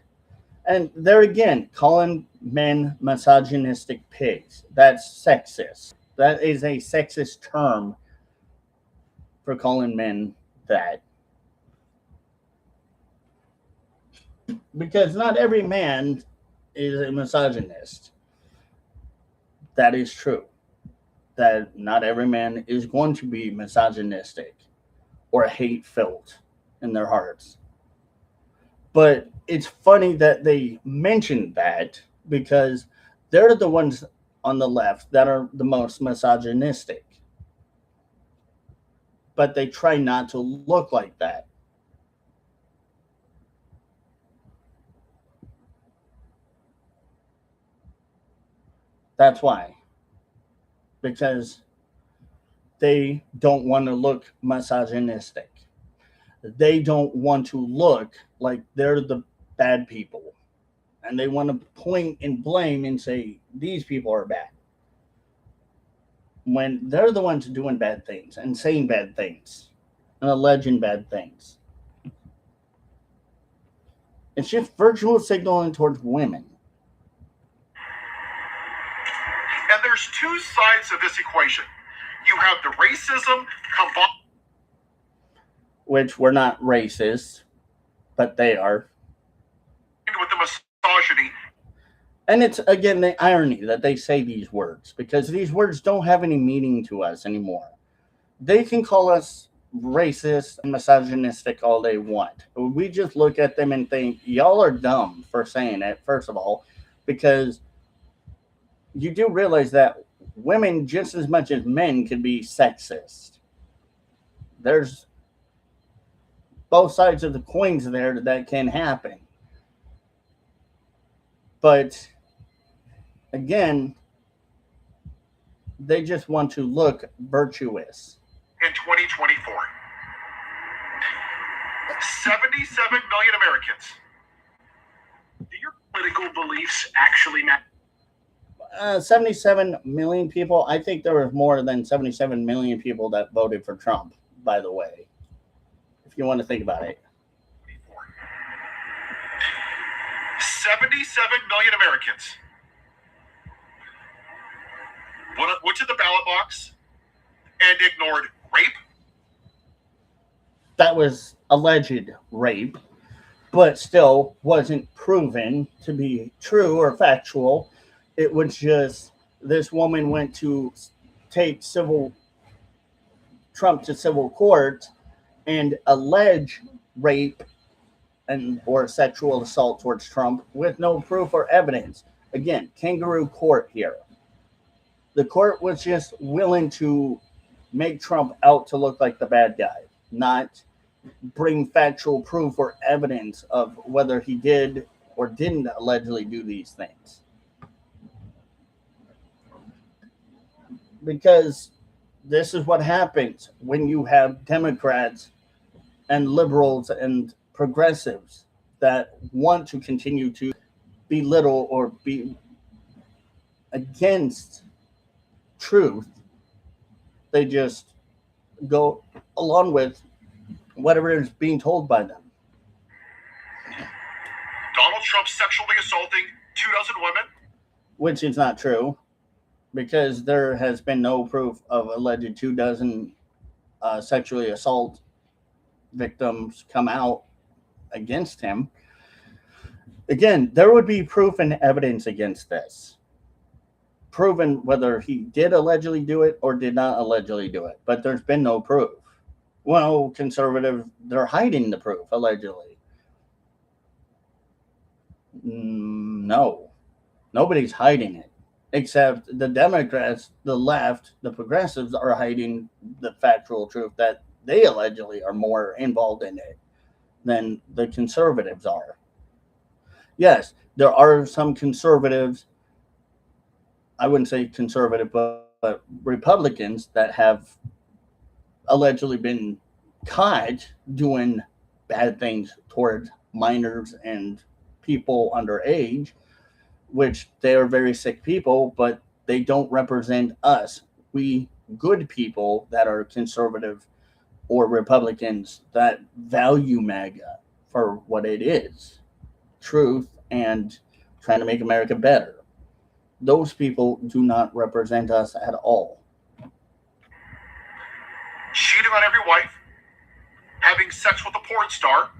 S1: And there again, calling men misogynistic pigs. That's sexist. That is a sexist term for calling men that. Because not every man is a misogynist. That is true. That not every man is going to be misogynistic or hate filled in their hearts. But it's funny that they mentioned that because they're the ones on the left that are the most misogynistic, but they try not to look like that. That's why, because they don't want to look misogynistic. They don't want to look like they're the bad people. And they want to point and blame and say, these people are bad. When they're the ones doing bad things and saying bad things and alleging bad things. It's just virtual signaling towards women.
S2: And there's two sides of this equation. You have the racism combined
S1: Which we're not racist, but they are.
S2: with the misogyny.
S1: And it's, again, the irony that they say these words, because these words don't have any meaning to us anymore. They can call us racist and misogynistic all they want. We just look at them and think, y'all are dumb for saying it, first of all, because you do realize that women, just as much as men, can be sexist. There's both sides of the coins there that can happen. But again, they just want to look virtuous.
S2: In 2024, 77 million Americans. Do your political beliefs actually matter?
S1: 77 million people. I think there was more than 77 million people that voted for Trump, by the way, if you want to think about it.
S2: 77 million Americans went to the ballot box and ignored rape.
S1: That was alleged rape, but still wasn't proven to be true or factual. It was just this woman went to take Trump to civil court and allege rape and or sexual assault towards Trump with no proof or evidence. Again, kangaroo court here. The court was just willing to make Trump out to look like the bad guy, not bring factual proof or evidence of whether he did or didn't allegedly do these things. Because this is what happens when you have Democrats and liberals and progressives that want to continue to belittle or be against truth. They just go along with whatever is being told by them.
S2: Donald Trump sexually assaulting 24 women,
S1: which is not true, because there has been no proof of alleged 24 sexually assault victims come out against him. Again, there would be proof and evidence against this, proven whether he did allegedly do it or did not allegedly do it, but there's been no proof. Well, conservative, they're hiding the proof, allegedly. No, nobody's hiding it, except the Democrats, the left, the progressives are hiding the factual truth that they allegedly are more involved in it than the conservatives are. Yes, there are some conservatives, I wouldn't say conservative, but Republicans that have allegedly been caught doing bad things towards minors and people underage, which they are very sick people, but they don't represent us. We good people that are conservative or Republicans that value MAGA for what it is, truth and trying to make America better. Those people do not represent us at all.
S2: Cheating on every wife, having sex with a porn star.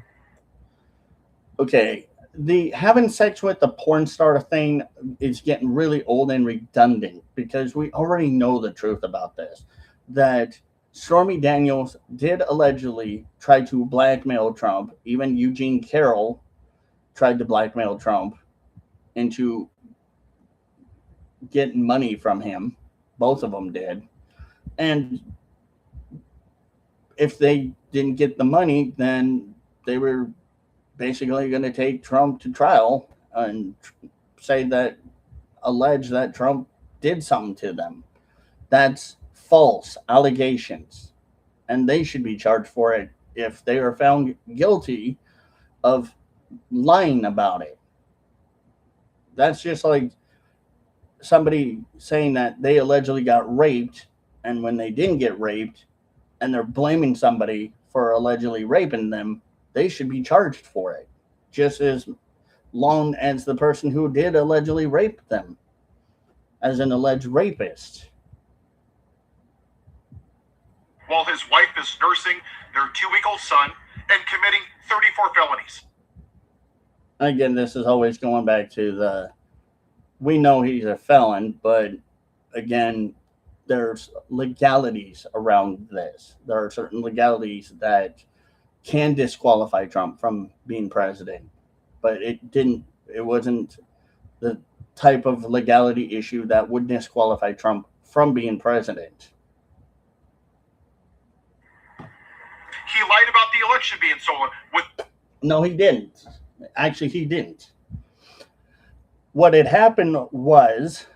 S1: Okay, the having sex with the porn star thing is getting really old and redundant because we already know the truth about this. That Stormy Daniels did allegedly try to blackmail Trump. Even Eugene Carroll tried to blackmail Trump into getting money from him. Both of them did. And if they didn't get the money, then they were basically going to take Trump to trial and say that, allege that Trump did something to them. That's false allegations. And they should be charged for it if they are found guilty of lying about it. That's just like somebody saying that they allegedly got raped, and when they didn't get raped, and they're blaming somebody for allegedly raping them, they should be charged for it, just as long as the person who did allegedly rape them as an alleged rapist.
S2: While his wife is nursing their 2-week-old son and committing 34 felonies.
S1: Again, this is always going back to we know he's a felon, but again, there's legalities around this. There are certain legalities that can disqualify Trump from being president, but it wasn't the type of legality issue that would disqualify Trump from being president.
S2: He lied about the election being stolen.
S1: No, he didn't. Actually, he didn't. What had happened was,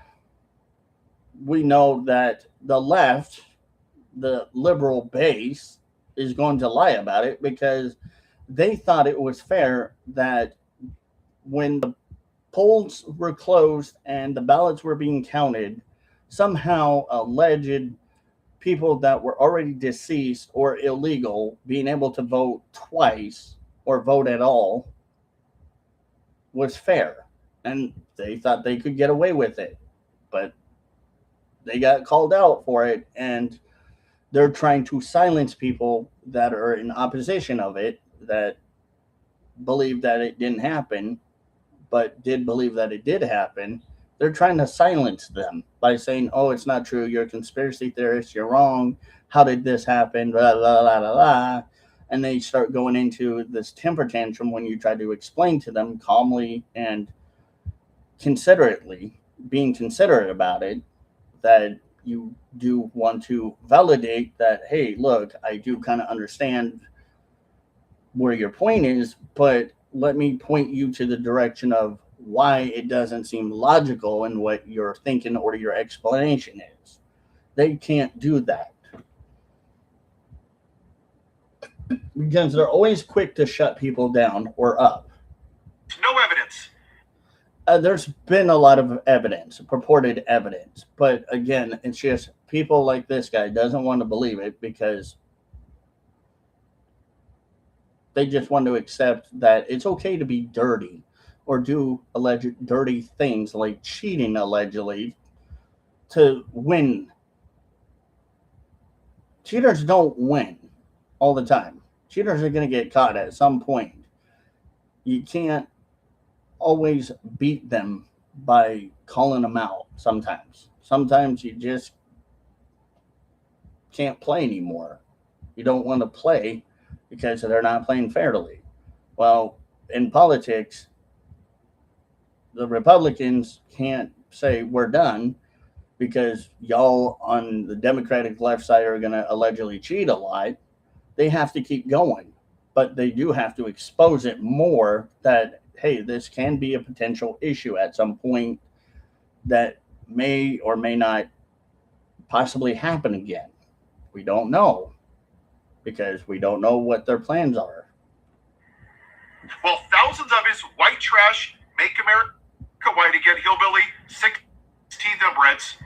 S1: we know that the left, the liberal base, is going to lie about it because they thought it was fair that when the polls were closed and the ballots were being counted, somehow alleged people that were already deceased or illegal being able to vote twice or vote at all was fair. And they thought they could get away with it. But they got called out for it, and they're trying to silence people that are in opposition of it, that believe that it didn't happen, but did believe that it did happen. They're trying to silence them by saying, oh, it's not true. You're a conspiracy theorist. You're wrong. How did this happen? Blah, blah, blah, blah, blah. And they start going into this temper tantrum when you try to explain to them calmly and considerately, being considerate about it, that you do want to validate that, hey, look, I do kind of understand where your point is, but let me point you to the direction of why it doesn't seem logical in what you're thinking or your explanation is. They can't do that because they're always quick to shut people down or up.
S2: No evidence.
S1: There's been a lot of evidence, purported evidence, but again, it's just people like this guy doesn't want to believe it because they just want to accept that it's okay to be dirty or do alleged dirty things like cheating allegedly to win. Cheaters don't win all the time. Cheaters are going to get caught at some point. You can't always beat them by calling them out sometimes. Sometimes you just can't play anymore. You don't want to play because they're not playing fairly. Well, in politics, the Republicans can't say we're done because y'all on the Democratic left side are going to allegedly cheat a lot. They have to keep going, but they do have to expose it more that, hey, this can be a potential issue at some point that may or may not possibly happen again. We don't know because we don't know what their plans are.
S2: Well, thousands of his white trash, make America white again, hillbilly, 16th inbreds.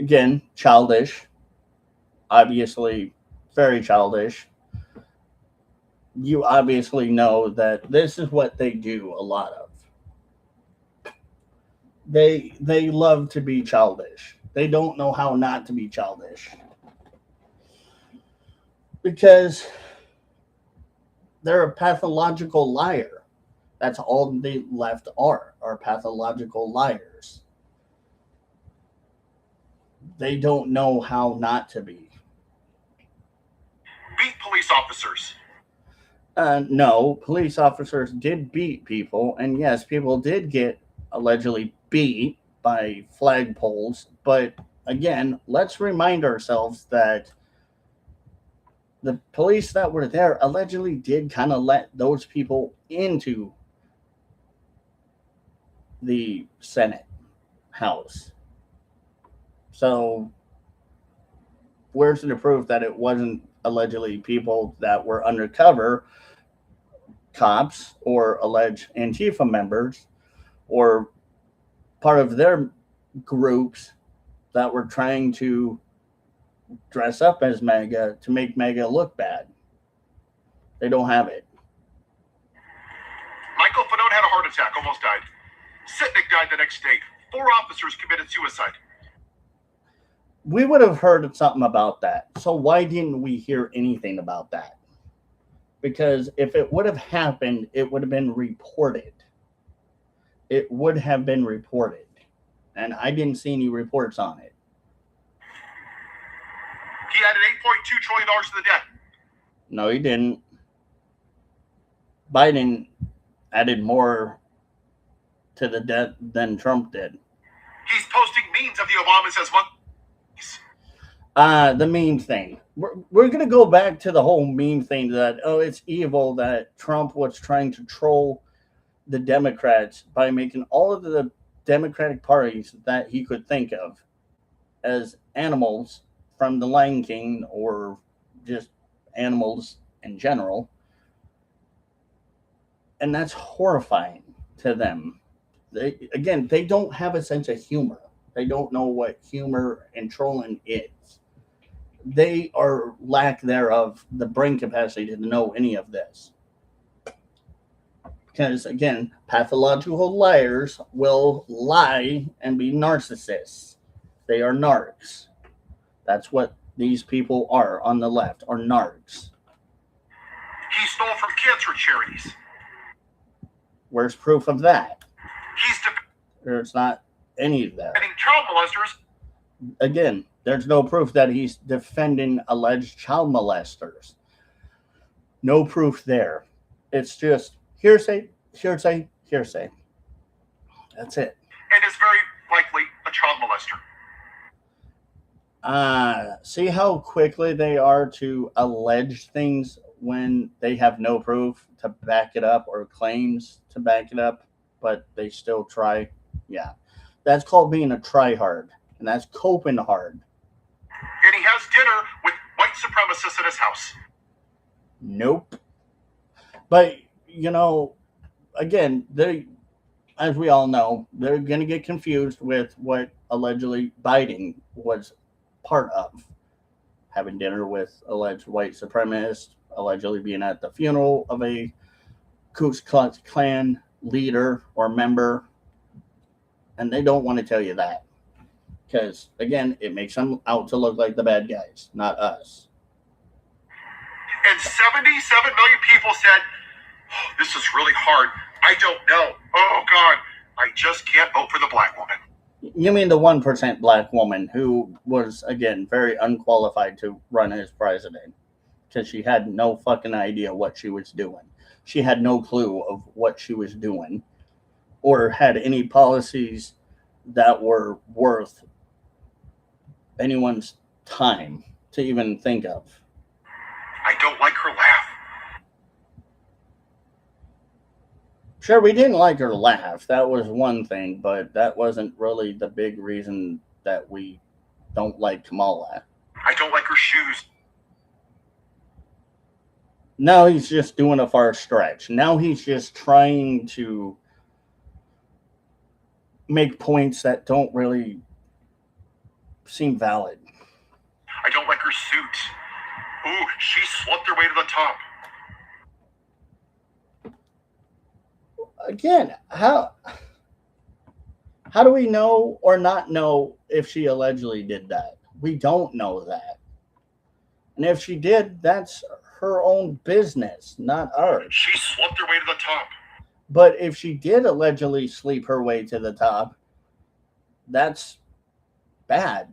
S1: Again, childish. Obviously, very childish. You obviously know that this is what they do a lot of. They love to be childish. They don't know how not to be childish. Because they're a pathological liar. That's all the left are pathological liars. They don't know how not to be.
S2: Beat police officers.
S1: No, police officers did beat people, and yes, people did get allegedly beat, by flagpoles. But again, let's remind ourselves that the police that were there allegedly did kind of let those people into the Senate House. So where's the proof that it wasn't allegedly people that were undercover cops or alleged Antifa members or part of their groups that were trying to dress up as MAGA to make MAGA look bad? They don't have it.
S2: Michael Fanone had a heart attack, almost died. Sitnick died the next day. 4 officers committed suicide.
S1: We would have heard something about that. So why didn't we hear anything about that? Because if it would have happened, it would have been reported. It would have been reported. And I didn't see any reports on it.
S2: He added $8.2 trillion to the debt.
S1: No, he didn't. Biden added more to the debt than Trump did.
S2: He's posting memes of the Obamas as monkeys.
S1: The meme thing. We're going to go back to the whole meme thing that, oh, it's evil that Trump was trying to troll the Democrats by making all of the Democratic parties that he could think of as animals from the Lion King or just animals in general. And that's horrifying to them. They don't have a sense of humor. They don't know what humor and trolling is. They are lack thereof the brain capacity to know any of this. Because again, pathological liars will lie and be narcissists. They are narcs. That's what these people are on the left, are narcs.
S2: He stole from cancer charities.
S1: Where's proof of that?
S2: He's
S1: There's not any of that.
S2: defending child molesters.
S1: Again, there's no proof that he's defending alleged child molesters. No proof there. It's just hearsay, hearsay, hearsay. That's it.
S2: And is very likely a child molester.
S1: See how quickly they are to allege things when they have no proof to back it up or claims to back it up, but they still try. Yeah. That's called being a tryhard, and that's coping hard.
S2: And he has dinner with white supremacists in his house.
S1: Nope. But, again, they, as we all know, they're going to get confused with what allegedly Biden was part of. Having dinner with alleged white supremacists, allegedly being at the funeral of a Ku Klux Klan leader or member. And they don't want to tell you that. Because, again, it makes them out to look like the bad guys, not us.
S2: And 77 million people said, oh, this is really hard. I don't know. Oh, God, I just can't vote for the black woman.
S1: You mean the 1% black woman who was, again, very unqualified to run as president. Because she had no fucking idea what she was doing. She had no clue of what she was doing. Or had any policies that were worth anyone's time to even think of.
S2: I don't like her laugh.
S1: Sure, we didn't like her laugh. That was one thing, but that wasn't really the big reason that we don't like Kamala.
S2: I don't like her shoes.
S1: Now he's just doing a far stretch. Now he's just trying to make points that don't really seem valid.
S2: I don't like her suit. Ooh, she slumped her way to the top.
S1: Again, how do we know or not know if she allegedly did that? We don't know that. And if she did, that's her own business, not ours.
S2: She slumped her way to the top.
S1: But if she did allegedly sleep her way to the top, that's bad.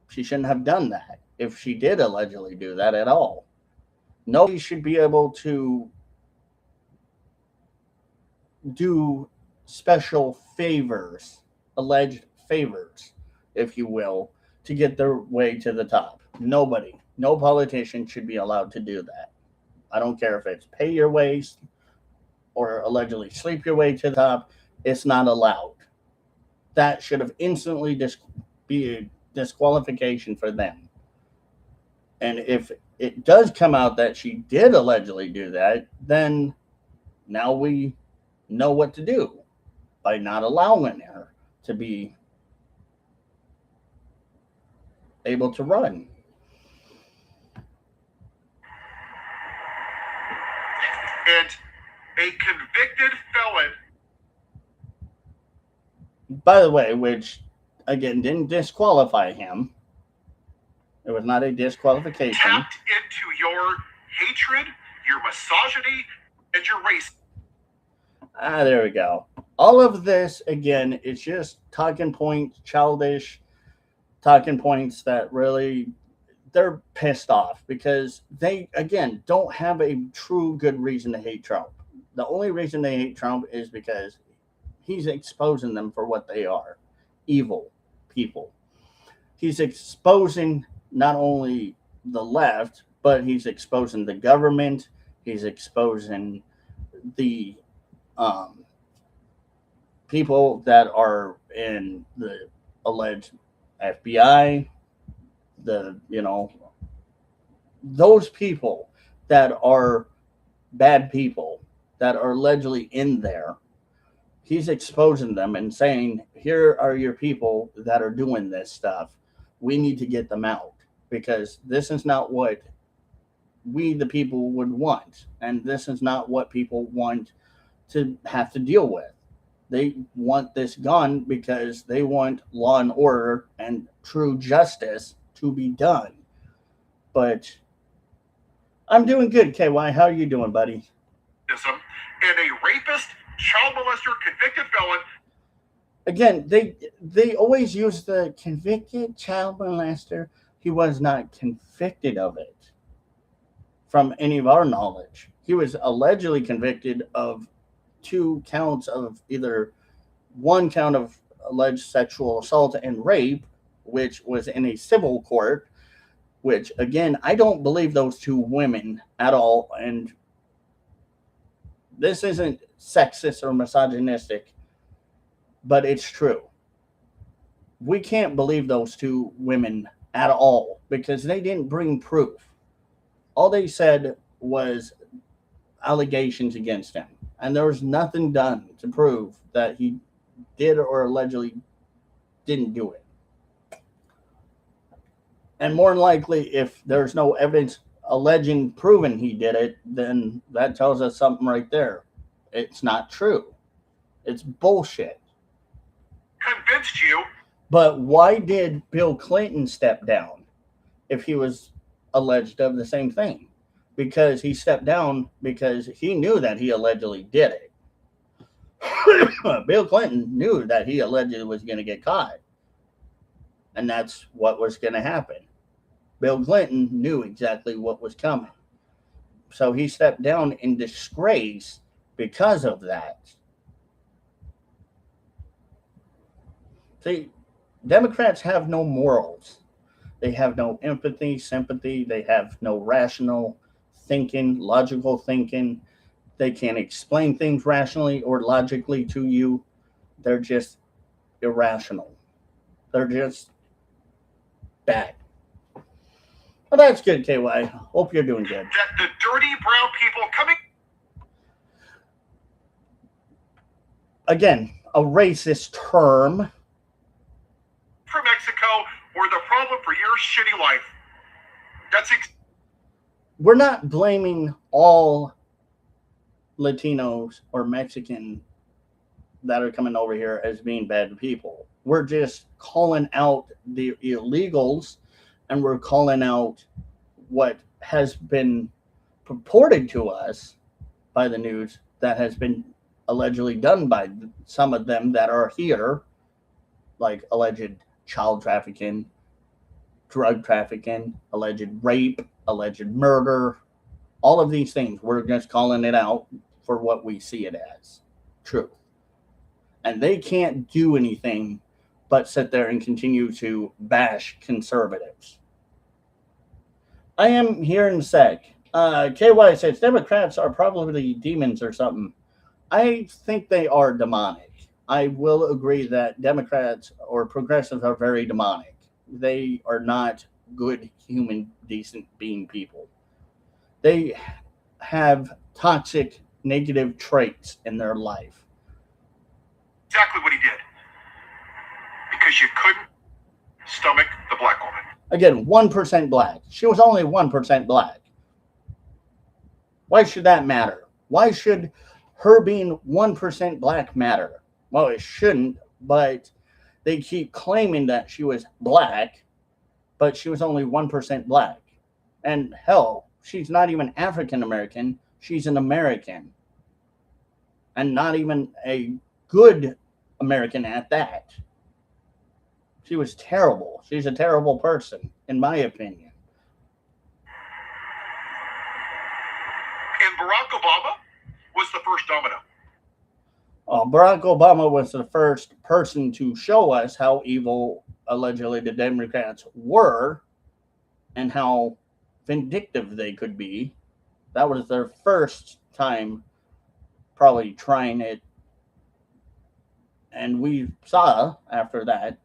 S1: She shouldn't have done that if she did allegedly do that at all. Nobody should be able to do special favors alleged favors, if you will, to get their way to the top. Nobody, no politician should be allowed to do that. I don't care if it's pay your way or allegedly sleep your way to the top. It's not allowed. That should have instantly be a disqualification for them. And if it does come out that she did allegedly do that, then now we know what to do by not allowing her to be able to run.
S2: And a convicted felon.
S1: By the way, which again didn't disqualify him. It was not a disqualification.
S2: Tapped into your hatred, your misogyny, and your race.
S1: There we go. All of this, again, it's just talking points, childish talking points that really, they're pissed off because they, again, don't have a true good reason to hate Trump. The only reason they hate Trump is because he's exposing them for what they are, evil people. He's exposing not only the left, but he's exposing the government. He's exposing the people that are in the alleged FBI, those people that are bad people that are allegedly in there. He's exposing them and saying, here are your people that are doing this stuff. We need to get them out because this is not what we, the people, would want. And this is not what people want to have to deal with. They want this gone because they want law and order and true justice to be done. But I'm doing good, KY. How are you doing, buddy?
S2: And a rapist, child molester, convicted felon.
S1: Again, they always use the convicted child molester. He was not convicted of it from any of our knowledge. He was allegedly convicted of 2 counts of either 1 count of alleged sexual assault and rape, which was in a civil court, which, again, I don't believe those 2 women at all. And this isn't sexist or misogynistic, but it's true. We can't believe those 2 women at all because they didn't bring proof. All they said was allegations against him. And there was nothing done to prove that he did or allegedly didn't do it. And more than likely, if there's no evidence alleging proving he did it, then that tells us something right there. It's not true. It's bullshit.
S2: Convinced you.
S1: But why did Bill Clinton step down if he was alleged of the same thing? Because he stepped down because he knew that he allegedly did it. Bill Clinton knew that he allegedly was going to get caught. And that's what was going to happen. Bill Clinton knew exactly what was coming. So he stepped down in disgrace because of that. See, Democrats have no morals. They have no empathy, sympathy. They have no rational thinking, logical thinking. They can't explain things rationally or logically to you. They're just irrational. They're just bad. Well, that's good, KY. Hope you're doing good.
S2: That the dirty brown people coming.
S1: Again, a racist term.
S2: From Mexico were the problem for your shitty life.
S1: We're not blaming all Latinos or Mexican that are coming over here as being bad people. We're just calling out the illegals, and we're calling out what has been purported to us by the news that has been allegedly done by some of them that are here, like alleged child trafficking, drug trafficking, alleged rape, alleged murder, all of these things. We're just calling it out for what we see it as truth. And they can't do anything but sit there and continue to bash conservatives. I am here in sec. KY says Democrats are probably demons or something. I think they are demonic. I will agree that Democrats or progressives are very demonic. They are not good, human, decent being people. They have toxic, negative traits in their life.
S2: Exactly what he did. Because you couldn't stomach the black woman.
S1: Again, 1% black. She was only 1% black. Why should that matter? Why should her being 1% black matter? Well, it shouldn't, but they keep claiming that she was black, but she was only 1% black. And hell, she's not even African American. She's an American. And not even a good American at that. She was terrible. She's a terrible person, in my opinion.
S2: And Barack Obama was the first domino.
S1: Barack Obama was the first person to show us how evil, allegedly, the Democrats were and how vindictive they could be. That was their first time probably trying it. And we saw after that,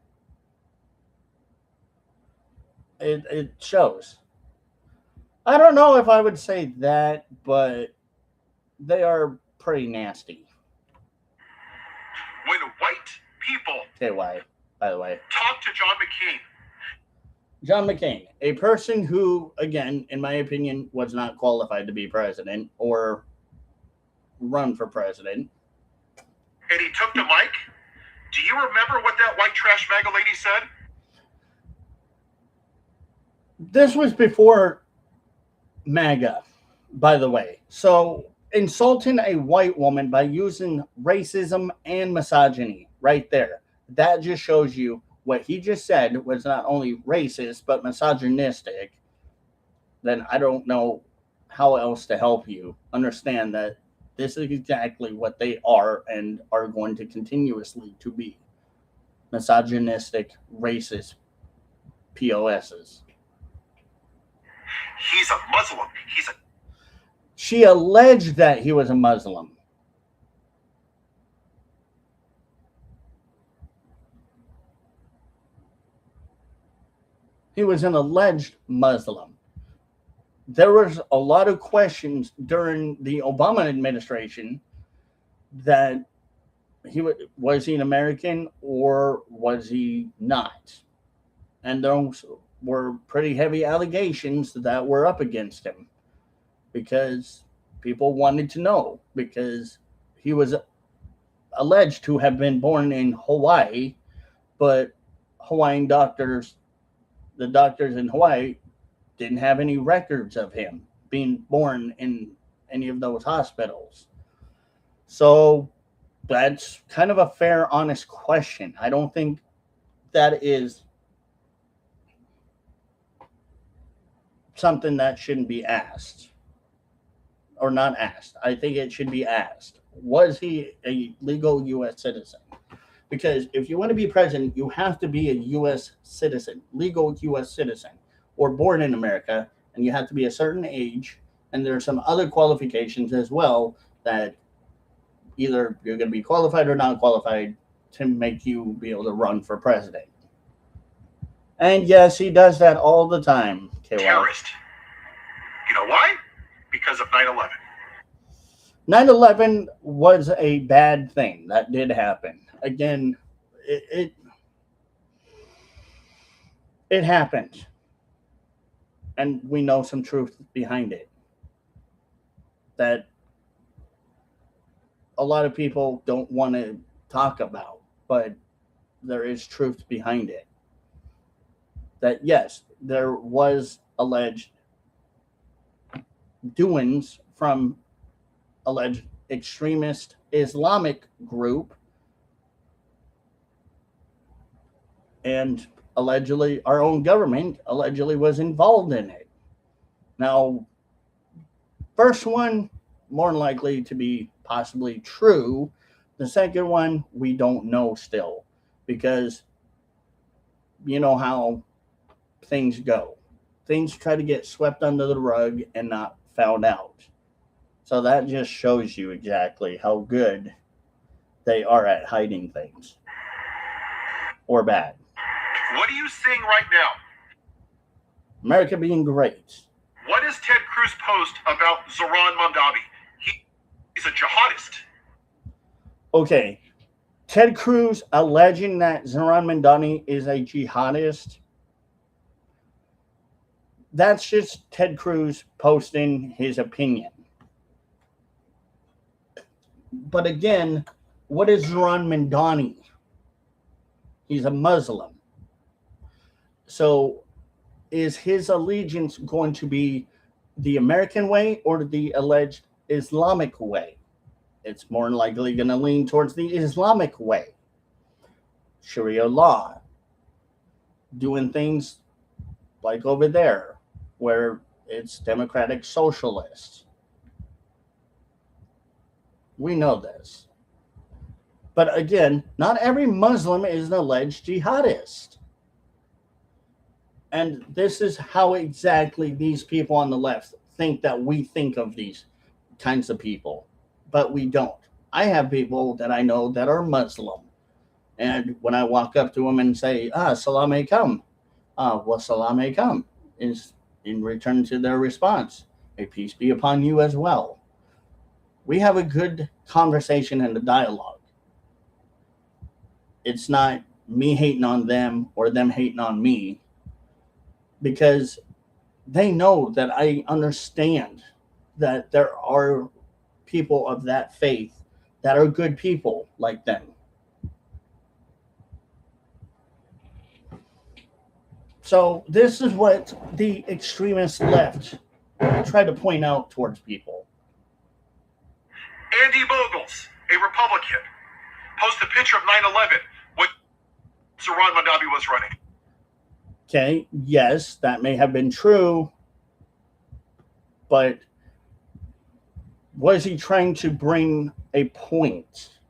S1: it shows. I don't know if I would say that, but they are pretty nasty.
S2: When white people
S1: KY, by the way.
S2: talk to John McCain,
S1: John McCain, a person who, again, in my opinion, was not qualified to be president or run for president.
S2: and he took the mic, do you remember what that white trash MAGA lady said?
S1: This was before MAGA, by the way. So insulting a white woman by using racism and misogyny right there. That just shows you what he just said was not only racist, but misogynistic. Then I don't know how else to help you understand that this is exactly what they are and are going to continuously to be. Misogynistic, racist POSs.
S2: He's a Muslim.
S1: She alleged that he was a Muslim. He was an alleged Muslim. There was a lot of questions during the Obama administration that was he an American or was he not? And those were pretty heavy allegations that were up against him because people wanted to know, because he was alleged to have been born in Hawaii, but Hawaiian doctors, the doctors in Hawaii, didn't have any records of him being born in any of those hospitals. So that's kind of a fair, honest question. I don't think that is something that shouldn't be asked or not asked. I think it should be asked. Was he a legal U.S. citizen? Because if you want to be president, you have to be a U.S. citizen, legal U.S. citizen, or born in America, and you have to be a certain age. And there are some other qualifications as well that either you're going to be qualified or not qualified to make you be able to run for president. And yes, he does that all the time. KY.
S2: Terrorist. You know why? Because of 9/11.
S1: 9/11 was a bad thing. That did happen. Again, it happened. And we know some truth behind it. That a lot of people don't want to talk about, but there is truth behind it. That yes, there was alleged doings from alleged extremist Islamic group, and allegedly our own government allegedly was involved in it. Now, first one more likely to be possibly true. The second one we don't know still, because you know how things go. Things try to get swept under the rug and not found out. So that just shows you exactly how good they are at hiding things or bad.
S2: What are you seeing right now?
S1: America being great.
S2: What is Ted Cruz post about Zoran Mamdani? He's a jihadist.
S1: Okay, Ted Cruz alleging that Zoran Mandani is a jihadist. That's just Ted Cruz posting his opinion. But again, what is Zoran Mandani? He's a Muslim. So is his allegiance going to be the American way or the alleged Islamic way? It's more than likely going to lean towards the Islamic way. Sharia law. Doing things like over there, where it's democratic socialist. We know this. But again, not every Muslim is an alleged jihadist. And this is how exactly these people on the left think that we think of these kinds of people. But we don't. I have people that I know that are Muslim. And when I walk up to them and say, salam alaikum, salam alaikum is in return to their response, a peace be upon you as well. We have a good conversation and a dialogue. It's not me hating on them or them hating on me, because they know that I understand that there are people of that faith that are good people like them. So this is what the extremist left try to point out towards people.
S2: Andy Bogles, a Republican, posted a picture of 9/11 when Zoran Mamdani was running.
S1: Okay, yes, that may have been true, but was he trying to bring a point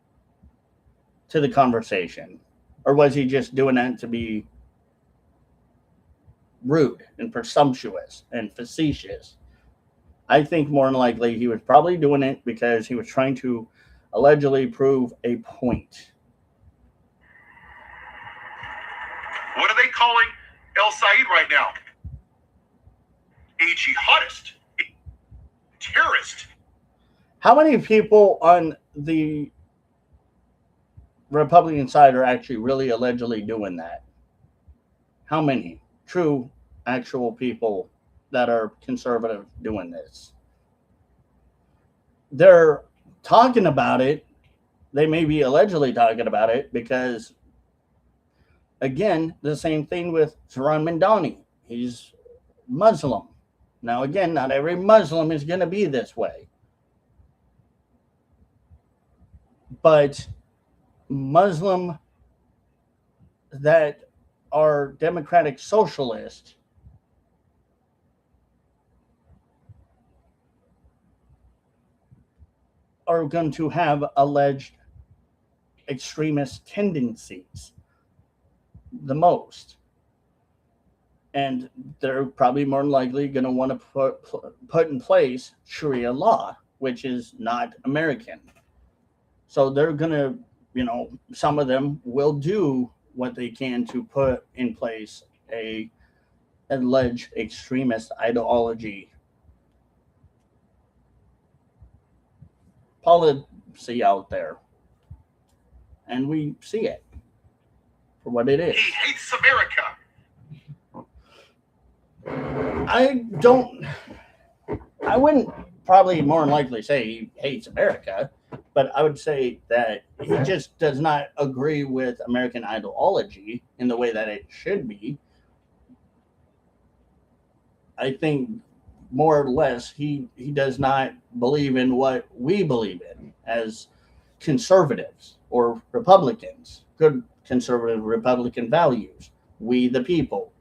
S1: to the conversation? Or was he just doing that to be rude and presumptuous and facetious? I think more than likely he was probably doing it because he was trying to allegedly prove a point.
S2: What are they calling El Said right now? A jihadist, a terrorist.
S1: How many people on the Republican side are actually really allegedly doing that? How many true, actual people that are conservative doing this? They're talking about it. They may be allegedly talking about it because, again, the same thing with Zoran Mandani. He's Muslim. Now, again, not every Muslim is going to be this way. But Muslim that are democratic socialist are going to have alleged extremist tendencies the most. And they're probably more than likely going to want to put in place Sharia law, which is not American. So they're going to, some of them will do what they can to put in place a alleged extremist ideology policy out there. And we see it for what it is.
S2: He hates America.
S1: I wouldn't probably more than likely say he hates America, but I would say that he just does not agree with American ideology in the way that it should be. I think more or less he does not believe in what we believe in as conservatives or Republicans, good conservative Republican values. We the people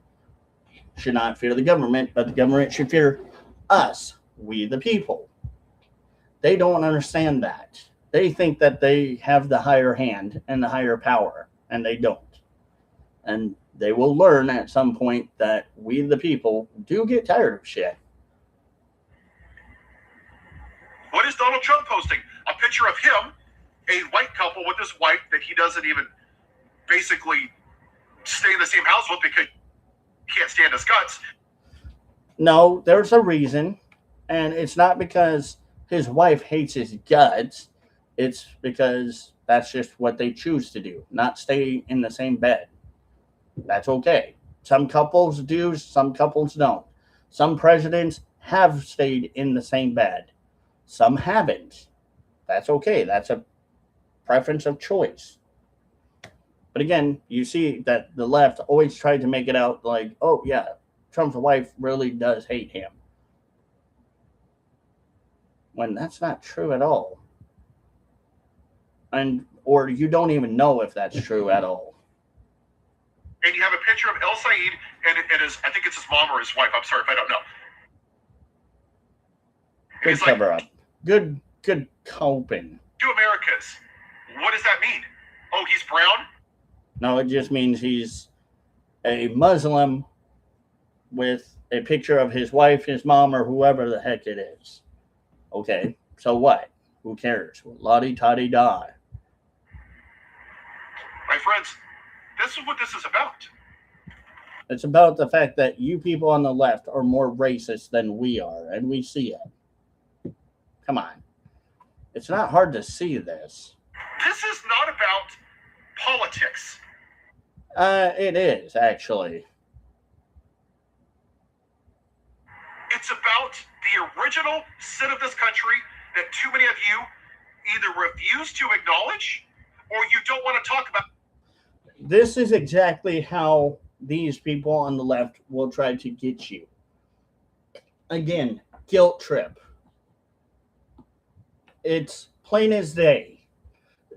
S1: should not fear the government, but the government should fear us, we the people. They don't understand that. They think that they have the higher hand and the higher power, and they don't. And they will learn at some point that we, the people, do get tired of shit.
S2: What is Donald Trump posting? A picture of him, a white couple with his wife that he doesn't even basically stay in the same house with because he can't stand his guts.
S1: No, there's a reason. And it's not because his wife hates his guts. It's because that's just what they choose to do, not stay in the same bed. That's okay. Some couples do, some couples don't. Some presidents have stayed in the same bed. Some haven't. That's okay. That's a preference of choice. But again, you see that the left always tried to make it out like, oh, yeah, Trump's wife really does hate him. When that's not true at all. Or you don't even know if that's true at all.
S2: And you have a picture of El Said and it is, I think it's his mom or his wife. I'm sorry if I don't know.
S1: Good cover up. Good coping.
S2: 2 Americas. What does that mean? Oh, he's brown?
S1: No, it just means he's a Muslim with a picture of his wife, his mom, or whoever the heck it is. Okay, so what? Who cares? La-di-ta-di-da.
S2: My friends, this is what this is about.
S1: It's about the fact that you people on the left are more racist than we are, and we see it. Come on. It's not hard to see this.
S2: This is not about politics.
S1: It is, actually.
S2: It's about the original sin of this country that too many of you either refuse to acknowledge or you don't want to talk about.
S1: This is exactly how these people on the left will try to get you. Again, guilt trip. It's plain as day.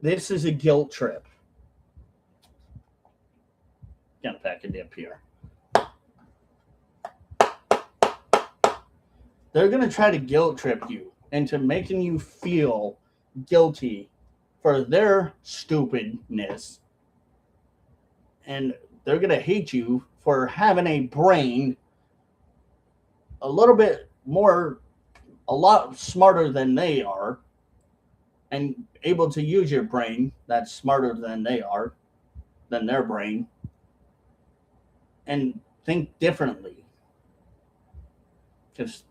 S1: This is a guilt trip. Got a pack of dip here. They're going to try to guilt trip you into making you feel guilty for their stupidness. And they're going to hate you for having a brain a little bit more, a lot smarter than they are, and able to use your brain that's smarter than they are, than their brain, and think differently. Because,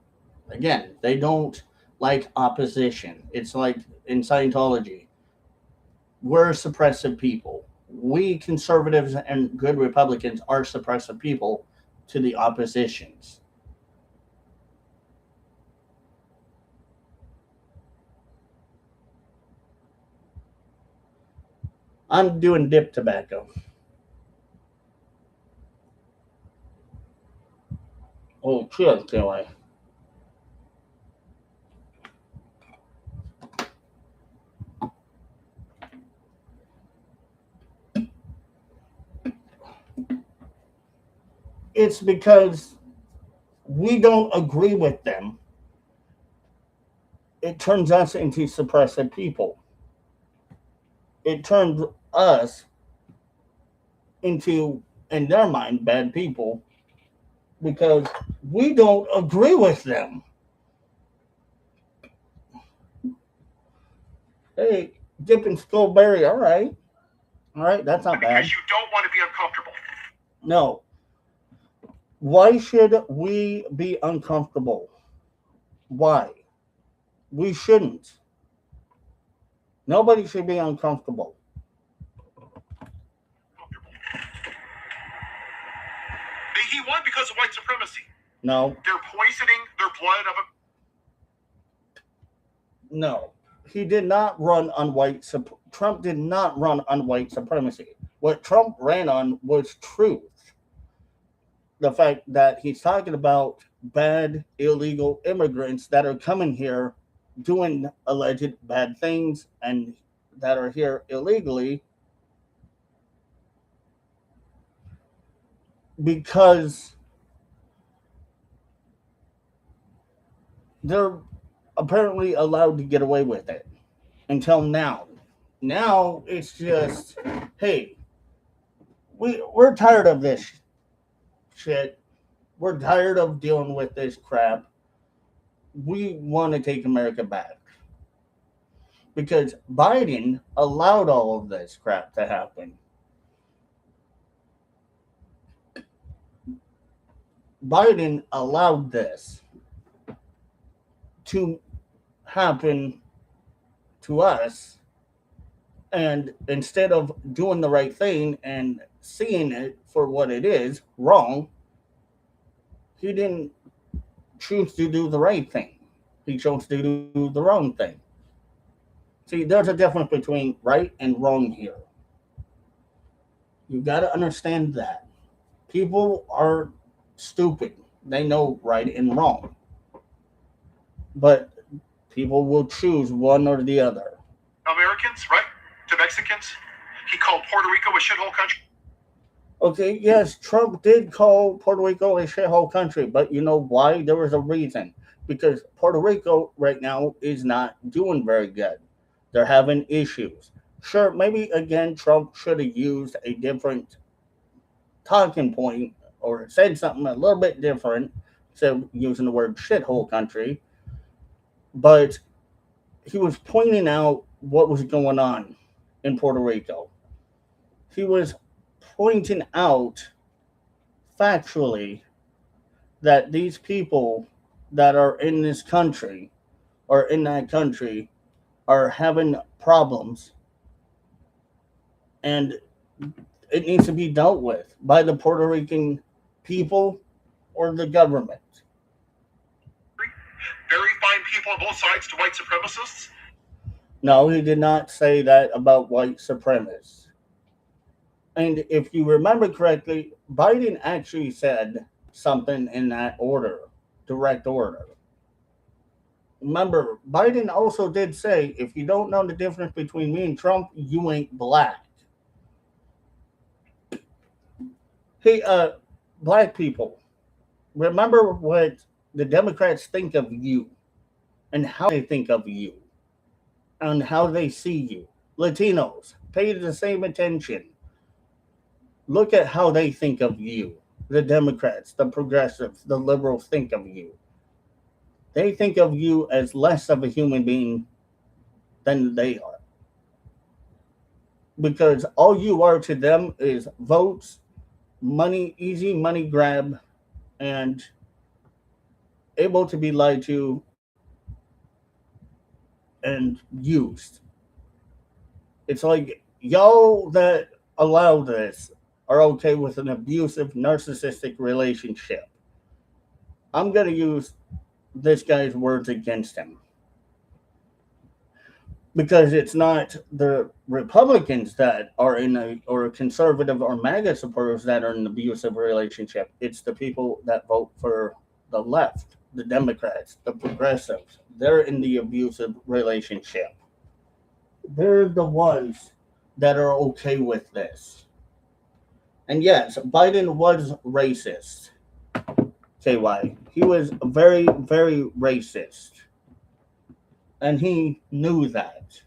S1: again, they don't like opposition. It's like in Scientology. We're suppressive people. We conservatives and good Republicans are suppressive people to the oppositions. I'm doing dip tobacco. Oh, cheers, anyway. It's because we don't agree with them. It turns us into suppressive people. It turns us into, in their mind, bad people because we don't agree with them. Hey, dipping Skullberry, all right. All right, that's not bad.
S2: Because you don't want to be uncomfortable.
S1: No. Why should we be uncomfortable? Why? We shouldn't. Nobody should be uncomfortable.
S2: He won because of white supremacy.
S1: No.
S2: They're poisoning their blood of a...
S1: No. He did not run on Trump did not run on white supremacy. What Trump ran on was truth. The fact that he's talking about bad illegal immigrants that are coming here doing alleged bad things and that are here illegally because they're apparently allowed to get away with it until now. Now it's just, hey, we're tired of this shit. We're tired of dealing with this crap. We want to take America back because Biden allowed all of this crap to happen. Biden allowed this to happen to us, and instead of doing the right thing and seeing it for what it is, wrong, he didn't choose to do the right thing. He chose to do the wrong thing. See, there's a difference between right and wrong here. You got to understand that. People are stupid. They know right and wrong. But people will choose one or the other.
S2: Americans, right? To Mexicans. He called Puerto Rico a shithole country.
S1: Okay, yes, Trump did call Puerto Rico a shithole country, but you know why? There was a reason. Because Puerto Rico right now is not doing very good. They're having issues. Sure, maybe again, Trump should have used a different talking point or said something a little bit different instead of using the word shithole country. But he was pointing out what was going on in Puerto Rico. He was pointing out factually that these people that are in this country or in that country are having problems and it needs to be dealt with by the Puerto Rican people or the government.
S2: Very fine people on both sides to white supremacists.
S1: No, he did not say that about white supremacists. And if you remember correctly, Biden actually said something in that order, direct order. Remember, Biden also did say, if you don't know the difference between me and Trump, you ain't black. Hey, black people, remember what the Democrats think of you and how they think of you and how they see you. Latinos, pay the same attention. Look at how they think of you. The Democrats, the progressives, the liberals think of you. They think of you as less of a human being than they are. Because all you are to them is votes, money, easy money grab, and able to be lied to and used. It's like y'all that allow this are okay with an abusive, narcissistic relationship. I'm going to use this guy's words against him because it's not the Republicans that are in a or conservative or MAGA supporters that are in an abusive relationship. It's the people that vote for the left, the Democrats, the progressives. They're in the abusive relationship. They're the ones that are okay with this. And yes, Biden was racist. KY. He was very, very racist. And he knew that.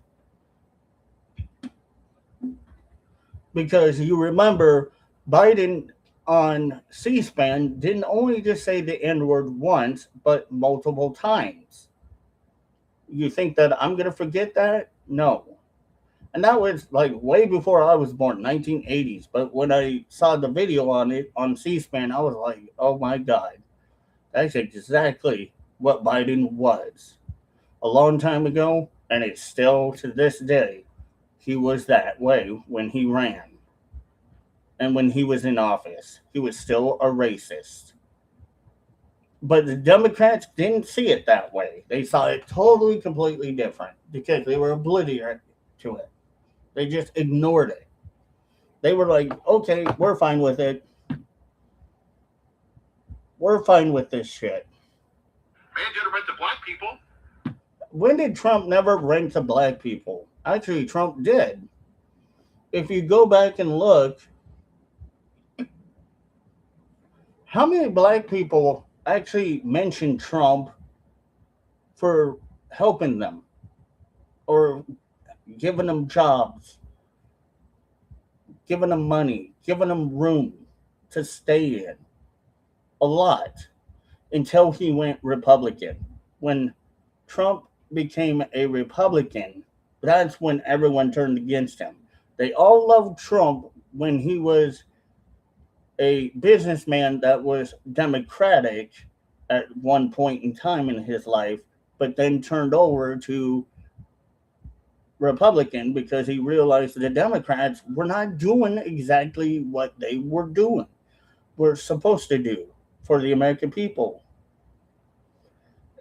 S1: Because you remember, Biden on C SPAN didn't only just say the N word once, but multiple times. You think that I'm going to forget that? No. And that was like way before I was born, 1980s. But when I saw the video on it on C SPAN, I was like, oh my God. That's exactly what Biden was. A long time ago, and it's still to this day, he was that way when he ran. And when he was in office, he was still a racist. But the Democrats didn't see it that way. They saw it totally, completely different because they were oblivious to it. They just ignored it. They were like, okay, we're fine with it. We're fine with this shit.
S2: Man did rent to black people.
S1: When did Trump never rent to black people? Actually, Trump did. If you go back and look, how many black people actually mentioned Trump for helping them or giving them jobs? giving them money, giving them room to stay in a lot until he went Republican. When Trump became a Republican, that's when everyone turned against him. They all loved Trump when he was a businessman that was Democratic at one point in time in his life, but then turned over to Republican because he realized the Democrats were not doing exactly what they were supposed to do for the American people.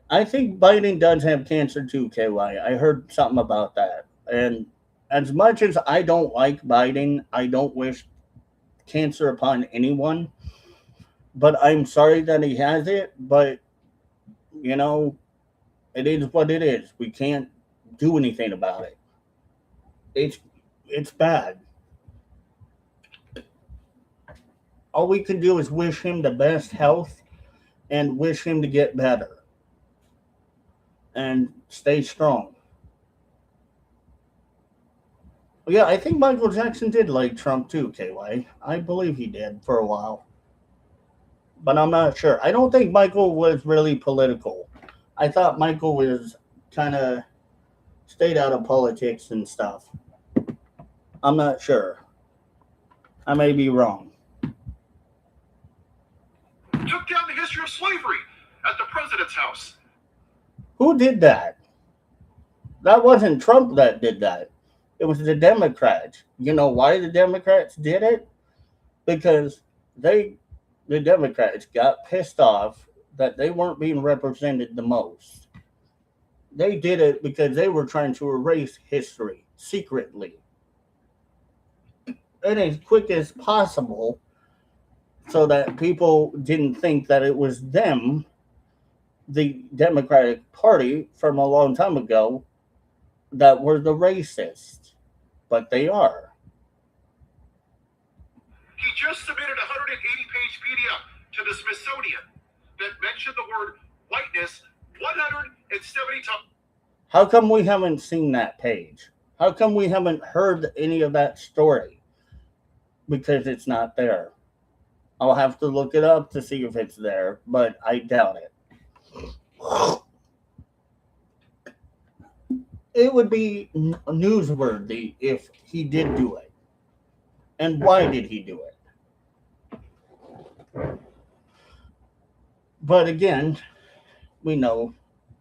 S1: I think Biden does have cancer too, KY. I heard something about that. And as much as I don't like Biden, I don't wish cancer upon anyone. But I'm sorry that he has it. But, you know, it is what it is. We can't do anything about it. It's it's bad. All we can do is wish him the best health and wish him to get better and stay strong. Yeah, I think Michael Jackson did like Trump too, KY. I believe he did for a while, but I'm not sure. I don't think Michael was really political. I thought Michael was kind of stayed out of politics and stuff. I'm not sure. I may be wrong.
S2: Took down the history of slavery at the president's house.
S1: Who did that? That wasn't Trump that did that. It was the Democrats. You know why the Democrats did it? Because the Democrats got pissed off that they weren't being represented the most. They did it because they were trying to erase history secretly and as quick as possible so that people didn't think that it was them, the Democratic Party from a long time ago, that were the racists. But they are.
S2: He just submitted a 180-page PDF to the Smithsonian that mentioned the word whiteness 170 times.
S1: How come we haven't seen that page? How come we haven't heard any of that story? Because it's not there. I'll have to look it up to see if it's there, but I doubt it. It would be newsworthy if he did do it. And why did he do it? But again, we know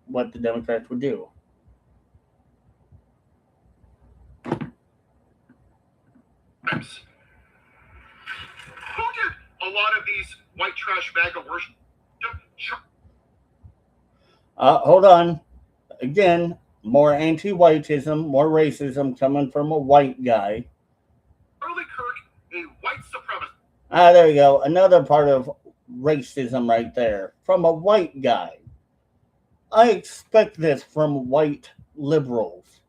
S1: what the Democrats would do.
S2: Who did a lot of these white trash bag of worship?
S1: Hold on. Again, more anti-whiteism, more racism coming from a white guy.
S2: Charlie Kirk, a white supremacist.
S1: There you go. Another part of racism right there. From a white guy. I expect this from white liberals,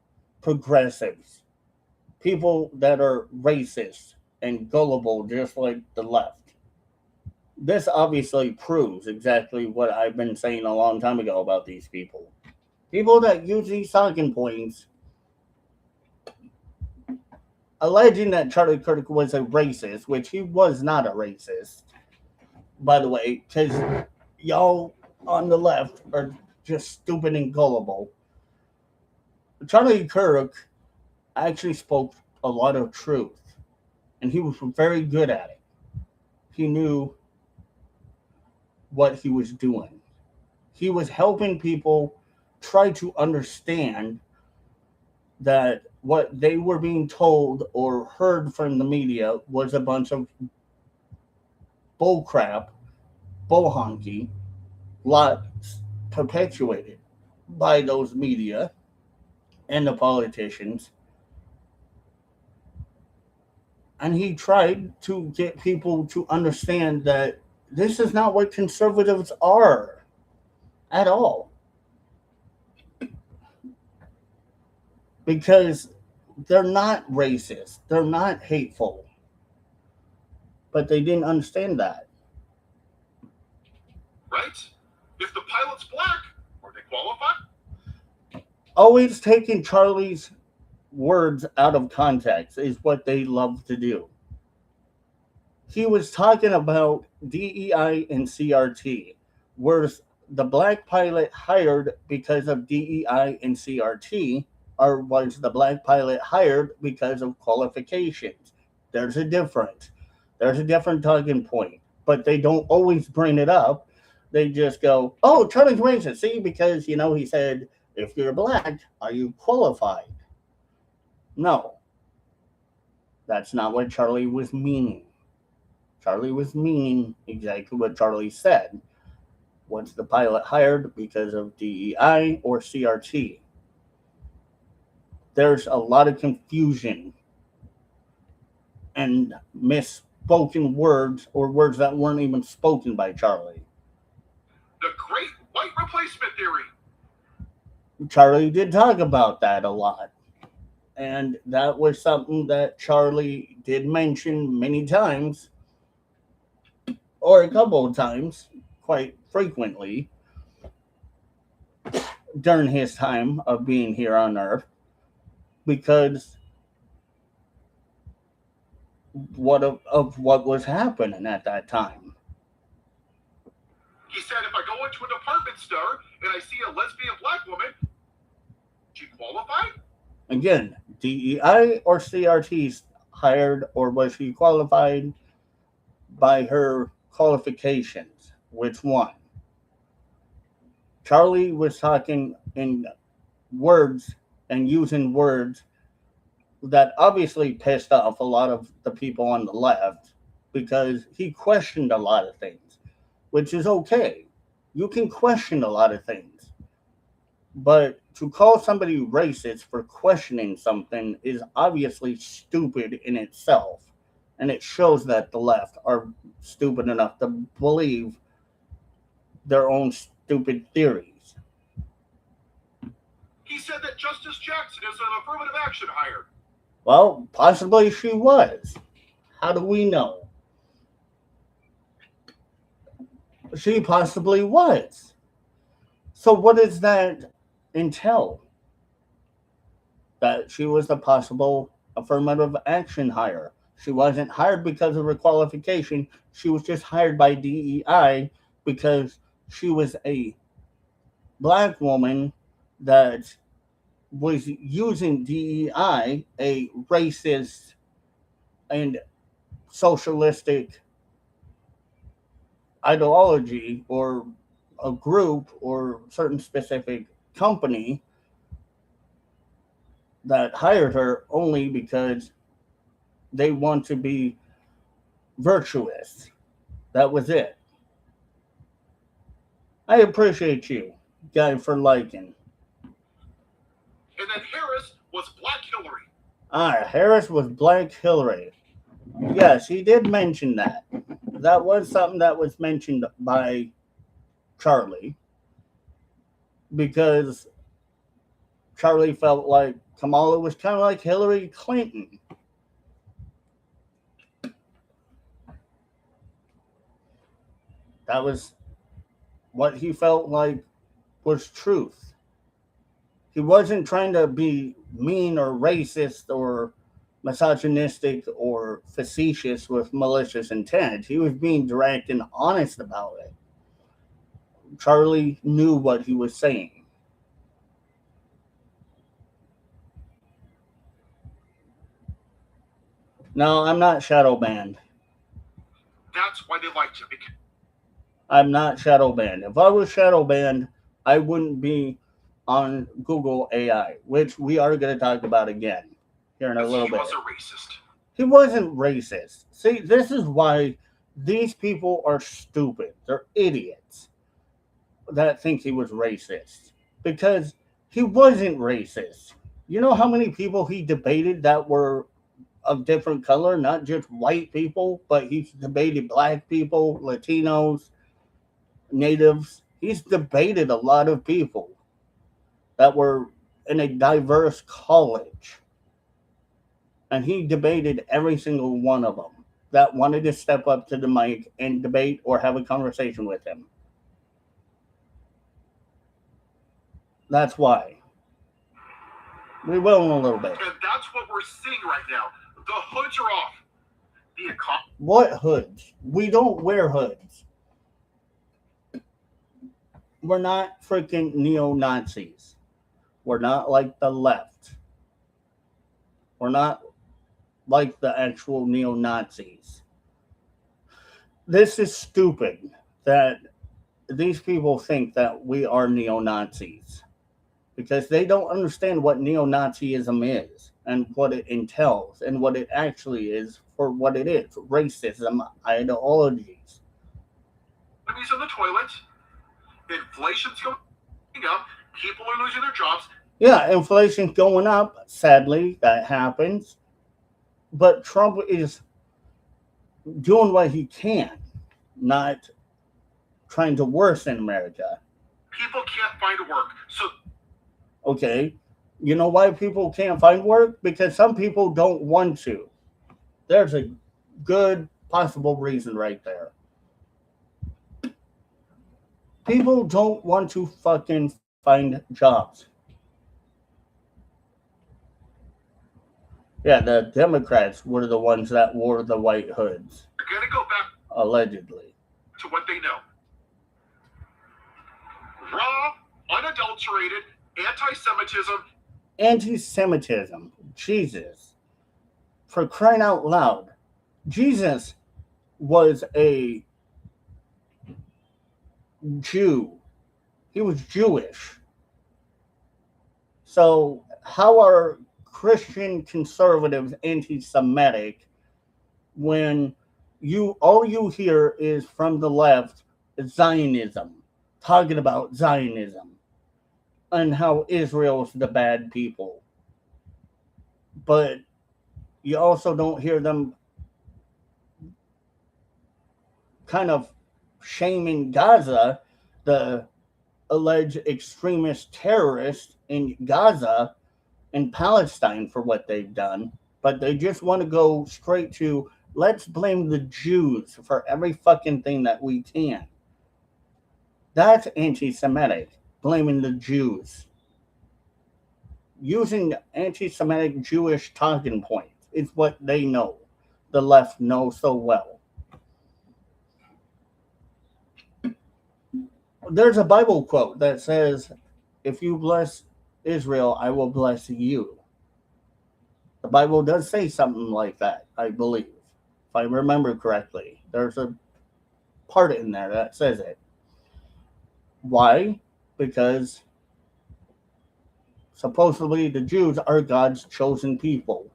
S1: progressives, people that are racist and gullible just like the left. This obviously proves exactly what I've been saying a long time ago about these people. People that use these talking points alleging that Charlie Kirk was a racist, which he was not a racist, by the way, because y'all on the left are just stupid and gullible. Charlie Kirk actually spoke a lot of truth, and he was very good at it. He knew what he was doing. He was helping people try to understand that what they were being told or heard from the media was a bunch of bull crap, bull honky, lots perpetuated by those media and the politicians. And he tried to get people to understand that this is not what conservatives are at all. Because they're not racist, they're not hateful. But they didn't understand that.
S2: Right? If the pilot's black, are they qualified?
S1: Always taking Charlie's words out of context is what they love to do. He was talking about DEI and CRT. Was the black pilot hired because of DEI and CRT, or was the black pilot hired because of qualifications? There's a difference. There's a different talking point, but they don't always bring it up. They just go, "Oh, Charlie's racist." See, because he said, "If you're black, are you qualified?" No, that's not what Charlie was meaning. Charlie was meaning exactly what Charlie said. Was the pilot hired because of DEI or CRT? There's a lot of confusion and misspoken words or words that weren't even spoken by Charlie.
S2: The great white replacement theory.
S1: Charlie did talk about that a lot. And that was something that Charlie did mention many times, or a couple of times, quite frequently, during his time of being here on Earth, because of what was happening at that time.
S2: He said, if I go into a department store and I see a lesbian black woman, she qualified?
S1: Again, DEI or CRT's hired, or was she qualified by her qualifications? Which one? Charlie was talking in words and using words that obviously pissed off a lot of the people on the left because he questioned a lot of things, which is okay. You can question a lot of things. But to call somebody racist for questioning something is obviously stupid in itself. And it shows that the left are stupid enough to believe their own stupid theories.
S2: He said that Justice Jackson is an affirmative action hire.
S1: Well, possibly she was. How do we know? She possibly was. So, what does that entail? That she was a possible affirmative action hire. She wasn't hired because of her qualification. She was just hired by DEI because she was a black woman that was using DEI, a racist and socialistic ideology, or a group or certain specific company that hired her only because they want to be virtuous. That was it. I appreciate you, guy, for liking.
S2: And then Harris was Black Hillary.
S1: Harris was Black Hillary. Yes, he did mention that. That was something that was mentioned by Charlie because Charlie felt like Kamala was kind of like Hillary Clinton. That was what he felt like was truth. He wasn't trying to be mean or racist or misogynistic or facetious with malicious intent. He was being direct and honest about it. Charlie knew what he was saying. No, I'm not shadow banned.
S2: That's why they liked him.
S1: I'm not shadow banned. If I was shadow banned, I wouldn't be on Google AI, which we are going to talk about again here in a little bit.
S2: He was a racist.
S1: He wasn't racist. See, this is why these people are stupid. They're idiots that think he was racist because he wasn't racist. You know how many people he debated that were of different color, not just white people, but he's debated black people, Latinos, natives. He's debated a lot of people that were in a diverse college. And he debated every single one of them that wanted to step up to the mic and debate or have a conversation with him. That's why. We will in a little bit.
S2: And that's what we're seeing right now. The hoods are off. the economy.
S1: What hoods? We don't wear hoods. We're not freaking neo-Nazis. We're not like the left. We're not like the actual neo-Nazis. This is stupid that these people think that we are neo-Nazis because they don't understand what neo-Nazism is and what it entails and what it actually is for what it is, racism ideologies.
S2: Economy's in the toilet. Inflation's going up. People are losing their jobs.
S1: Yeah, inflation's going up. Sadly, that happens. But Trump is doing what he can, not trying to worsen America.
S2: People can't find work. So,
S1: Okay, you know why people can't find work? Because some people don't want to. There's a good possible reason right there. People don't want to fucking find jobs. Yeah, the Democrats were the ones that wore the white hoods,
S2: they're going to go back
S1: allegedly.
S2: to what they know. Raw, unadulterated anti-Semitism.
S1: Anti-Semitism. Jesus. For crying out loud. Jesus was a Jew. He was Jewish. So how are Christian conservatives anti-Semitic when all you hear is from the left Zionism, talking about Zionism and how Israel's the bad people. But you also don't hear them kind of shaming Gaza, the alleged extremist terrorists in Gaza and Palestine for what they've done. But they just want to go straight to let's blame the Jews for every fucking thing that we can. That's anti-Semitic, blaming the Jews. Using anti-Semitic Jewish talking points is what they know. The left knows so well. There's a Bible quote that says, if you bless Israel, I will bless you. The Bible does say something like that, I believe. If I remember correctly, there's a part in there that says it. Why? Because supposedly the Jews are God's chosen people,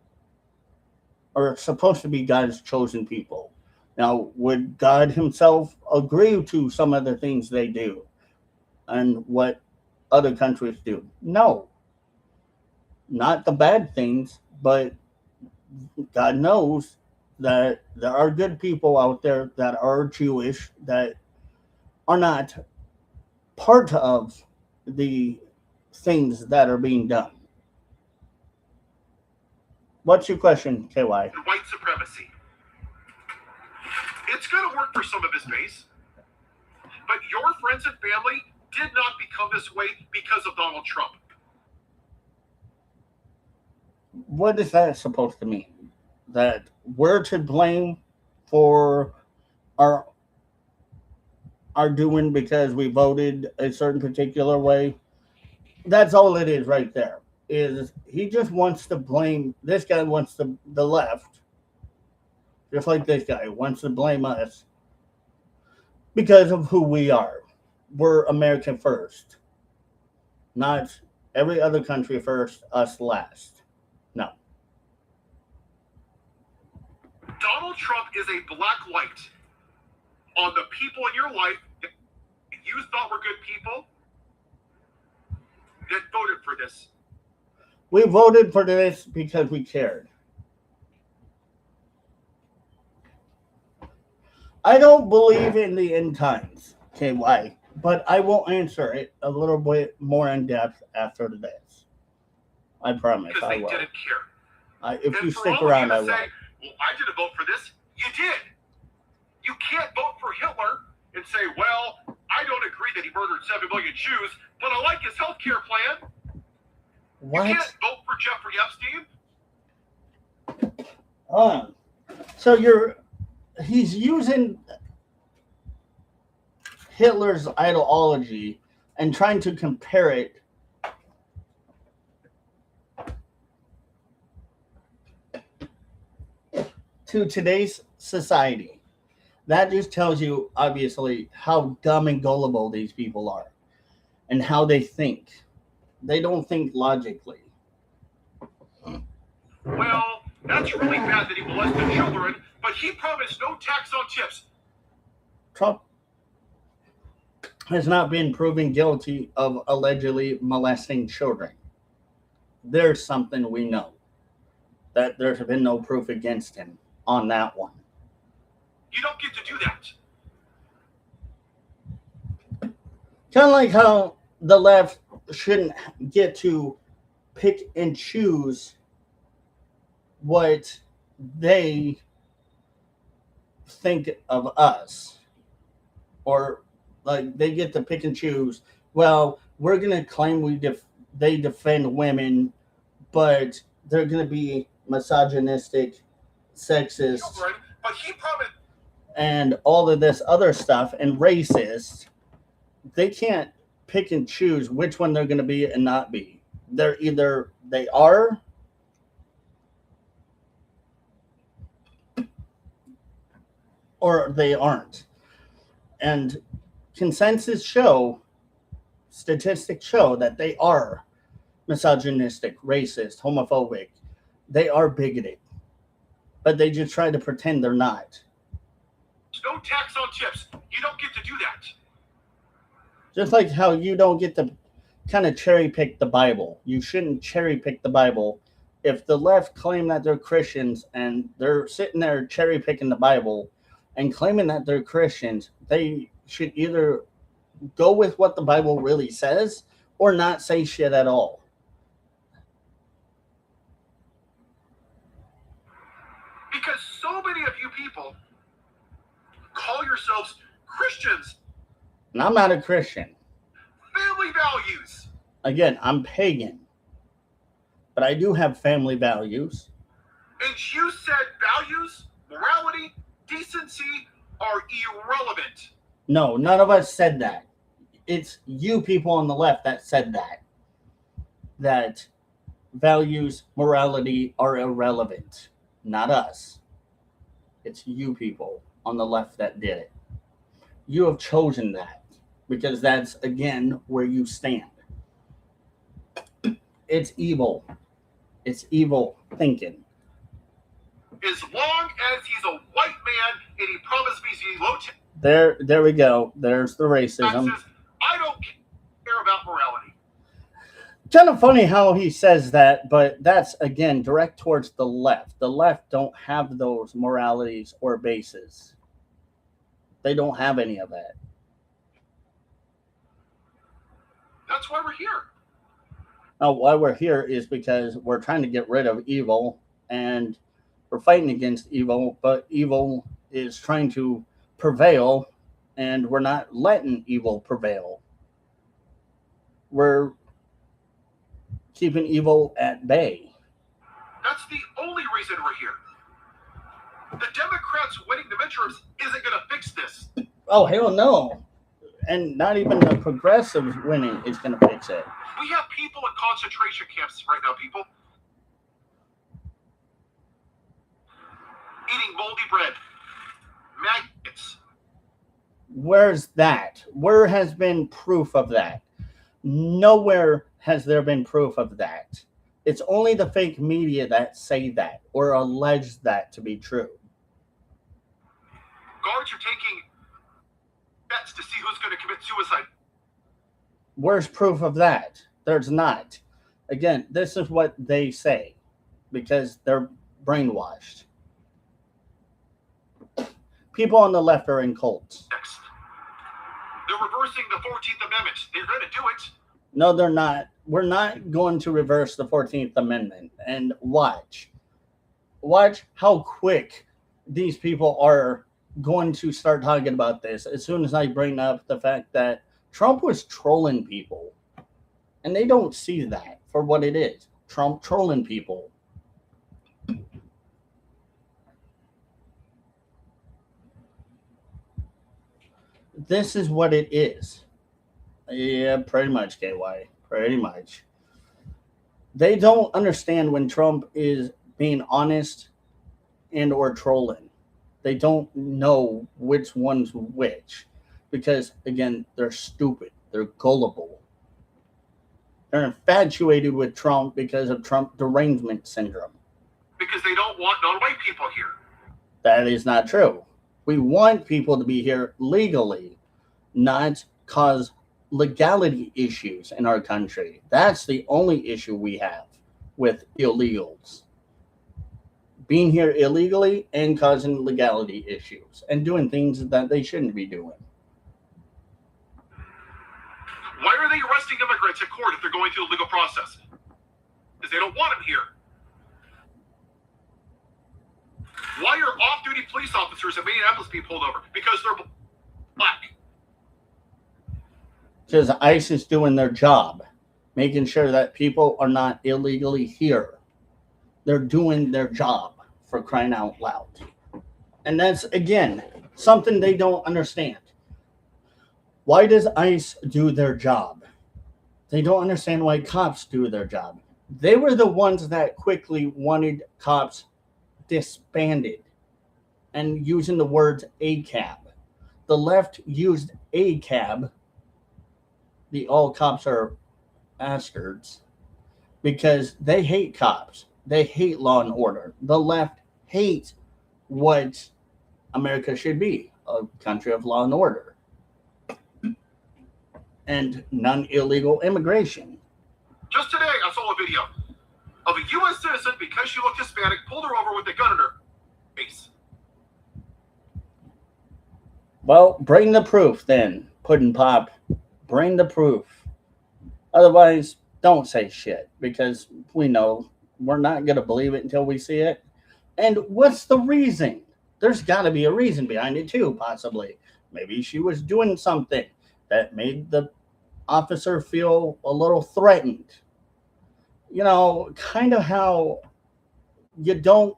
S1: or supposed to be God's chosen people. Now, would God himself agree to some of the things they do and what other countries do? No. Not the bad things, but God knows that there are good people out there that are Jewish that are not part of the things that are being done. What's your question, KY?
S2: White supremacy. It's going to work for some of his base, but your friends and family did not become this way because of Donald Trump.
S1: What is that supposed to mean? That we're to blame for our doing because we voted a certain particular way? That's all it is right there. Is he just wants to blame, this guy wants the left, just like this guy wants to blame us because of who we are. We're American first, not every other country first, us last. No.
S2: Donald Trump is a black light on the people in your life that you thought were good people that voted for this.
S1: We voted for this because we cared. I don't believe in the end times, KY, but I will answer it a little bit more in depth after this. I promise
S2: Because
S1: I
S2: they
S1: will.
S2: didn't care.
S1: If
S2: and
S1: you
S2: for
S1: stick
S2: all
S1: around,
S2: of
S1: I
S2: you to
S1: will.
S2: say, well, I didn't vote for this. You did. You can't vote for Hitler and say, well, I don't agree that he murdered 7 million Jews, but I like his health care plan.
S1: What?
S2: You can't vote for Jeffrey Epstein.
S1: Hold on. So he's using Hitler's ideology and trying to compare it to today's society. That just tells you, obviously, how dumb and gullible these people are and how they think. They don't think logically.
S2: Well, that's really bad that he molested children, but he promised no tax on tips.
S1: Trump has not been proven guilty of allegedly molesting children. There's something we know that there's been no proof against him on that one.
S2: You don't get to do that.
S1: Kind of like how the left shouldn't get to pick and choose what they think of us, or like they get to pick and choose. Well, we're gonna claim they defend women, but they're gonna be misogynistic, sexist,
S2: Children, but he promised.
S1: and all of this other stuff, and racist. They can't pick and choose which one they're going to be and not be. They're either they are or they aren't. And statistics show that they are misogynistic, racist, homophobic. They are bigoted, but they just try to pretend they're not.
S2: No tax on tips. You don't get to do that.
S1: Just like how you don't get to kind of cherry pick the Bible. You shouldn't cherry pick the Bible. If the left claim that they're Christians and they're sitting there cherry picking the Bible and claiming that they're Christians, they should either go with what the Bible really says or not say shit at all.
S2: Because so many of you people call yourselves Christians.
S1: And I'm not a Christian.
S2: Family values.
S1: Again, I'm pagan. But I do have family values.
S2: And you said values, morality, decency are irrelevant.
S1: No, none of us said that. It's you people on the left that said that. That values, morality are irrelevant. Not us. It's you people on the left that did it. You have chosen that because that's, again, where you stand. It's evil. It's evil thinking.
S2: As long as he's a white man and he promised me zero taxes,
S1: There we go. There's the racism.
S2: I don't care about morality.
S1: Kind of funny how he says that, but that's, again, direct towards the left. The left don't have those moralities or bases. They don't have any of that.
S2: That's why we're here.
S1: Now, why we're here is because we're trying to get rid of evil and we're fighting against evil, but evil is trying to prevail and we're not letting evil prevail. We're keeping evil at bay.
S2: That's the only reason we're here. The Democrats winning the midterms isn't going to fix this.
S1: Oh, hell no. And not even the progressives winning is going to fix it.
S2: We have people in concentration camps right now, people. Eating moldy bread. Maggots.
S1: Where's that? Where has been proof of that? Nowhere has there been proof of that. It's only the fake media that say that or allege that to be true.
S2: Guards are taking bets to see who's going to commit suicide.
S1: Where's proof of that? There's not. Again, this is what they say because they're brainwashed. People on the left are in cults.
S2: Next. They're reversing the 14th Amendment. They're going to do it.
S1: No, they're not. We're not going to reverse the 14th Amendment. And watch how quick these people are going to start talking about this as soon as I bring up the fact that Trump was trolling people. And they don't see that for what it is. Trump trolling people. This is what it is. Yeah, pretty much, KY. Pretty much. They don't understand when Trump is being honest and or trolling. They don't know which one's which because again, they're stupid. They're gullible. They're infatuated with Trump because of Trump derangement syndrome.
S2: Because they don't want non-white people here.
S1: That is not true. We want people to be here legally, not cause legality issues in our country. That's the only issue we have with illegals. Being here illegally and causing legality issues and doing things that they shouldn't be doing.
S2: Why are they arresting immigrants at court if they're going through the legal process? Because they don't want them here. Why are off-duty police officers in Minneapolis being pulled over? Because they're black.
S1: Because ICE is doing their job, making sure that people are not illegally here. They're doing their job, for crying out loud. And that's, again, something they don't understand. Why does ICE do their job? They don't understand why cops do their job. They were the ones that quickly wanted cops disbanded and using the words ACAB. The left used ACAB, the all cops are bastards, because they hate cops. They hate law and order. The left hates what America should be, a country of law and order and non-illegal immigration.
S2: Just today, I saw a video of a U.S. citizen, because she looked Hispanic, pulled her over with a gun in her face.
S1: Well, bring the proof then, Puddin' Pop. Bring the proof. Otherwise, don't say shit, because we know we're not going to believe it until we see it. And what's the reason? There's got to be a reason behind it too, possibly. Maybe she was doing something that made the officer feel a little threatened. You know, kind of how you don't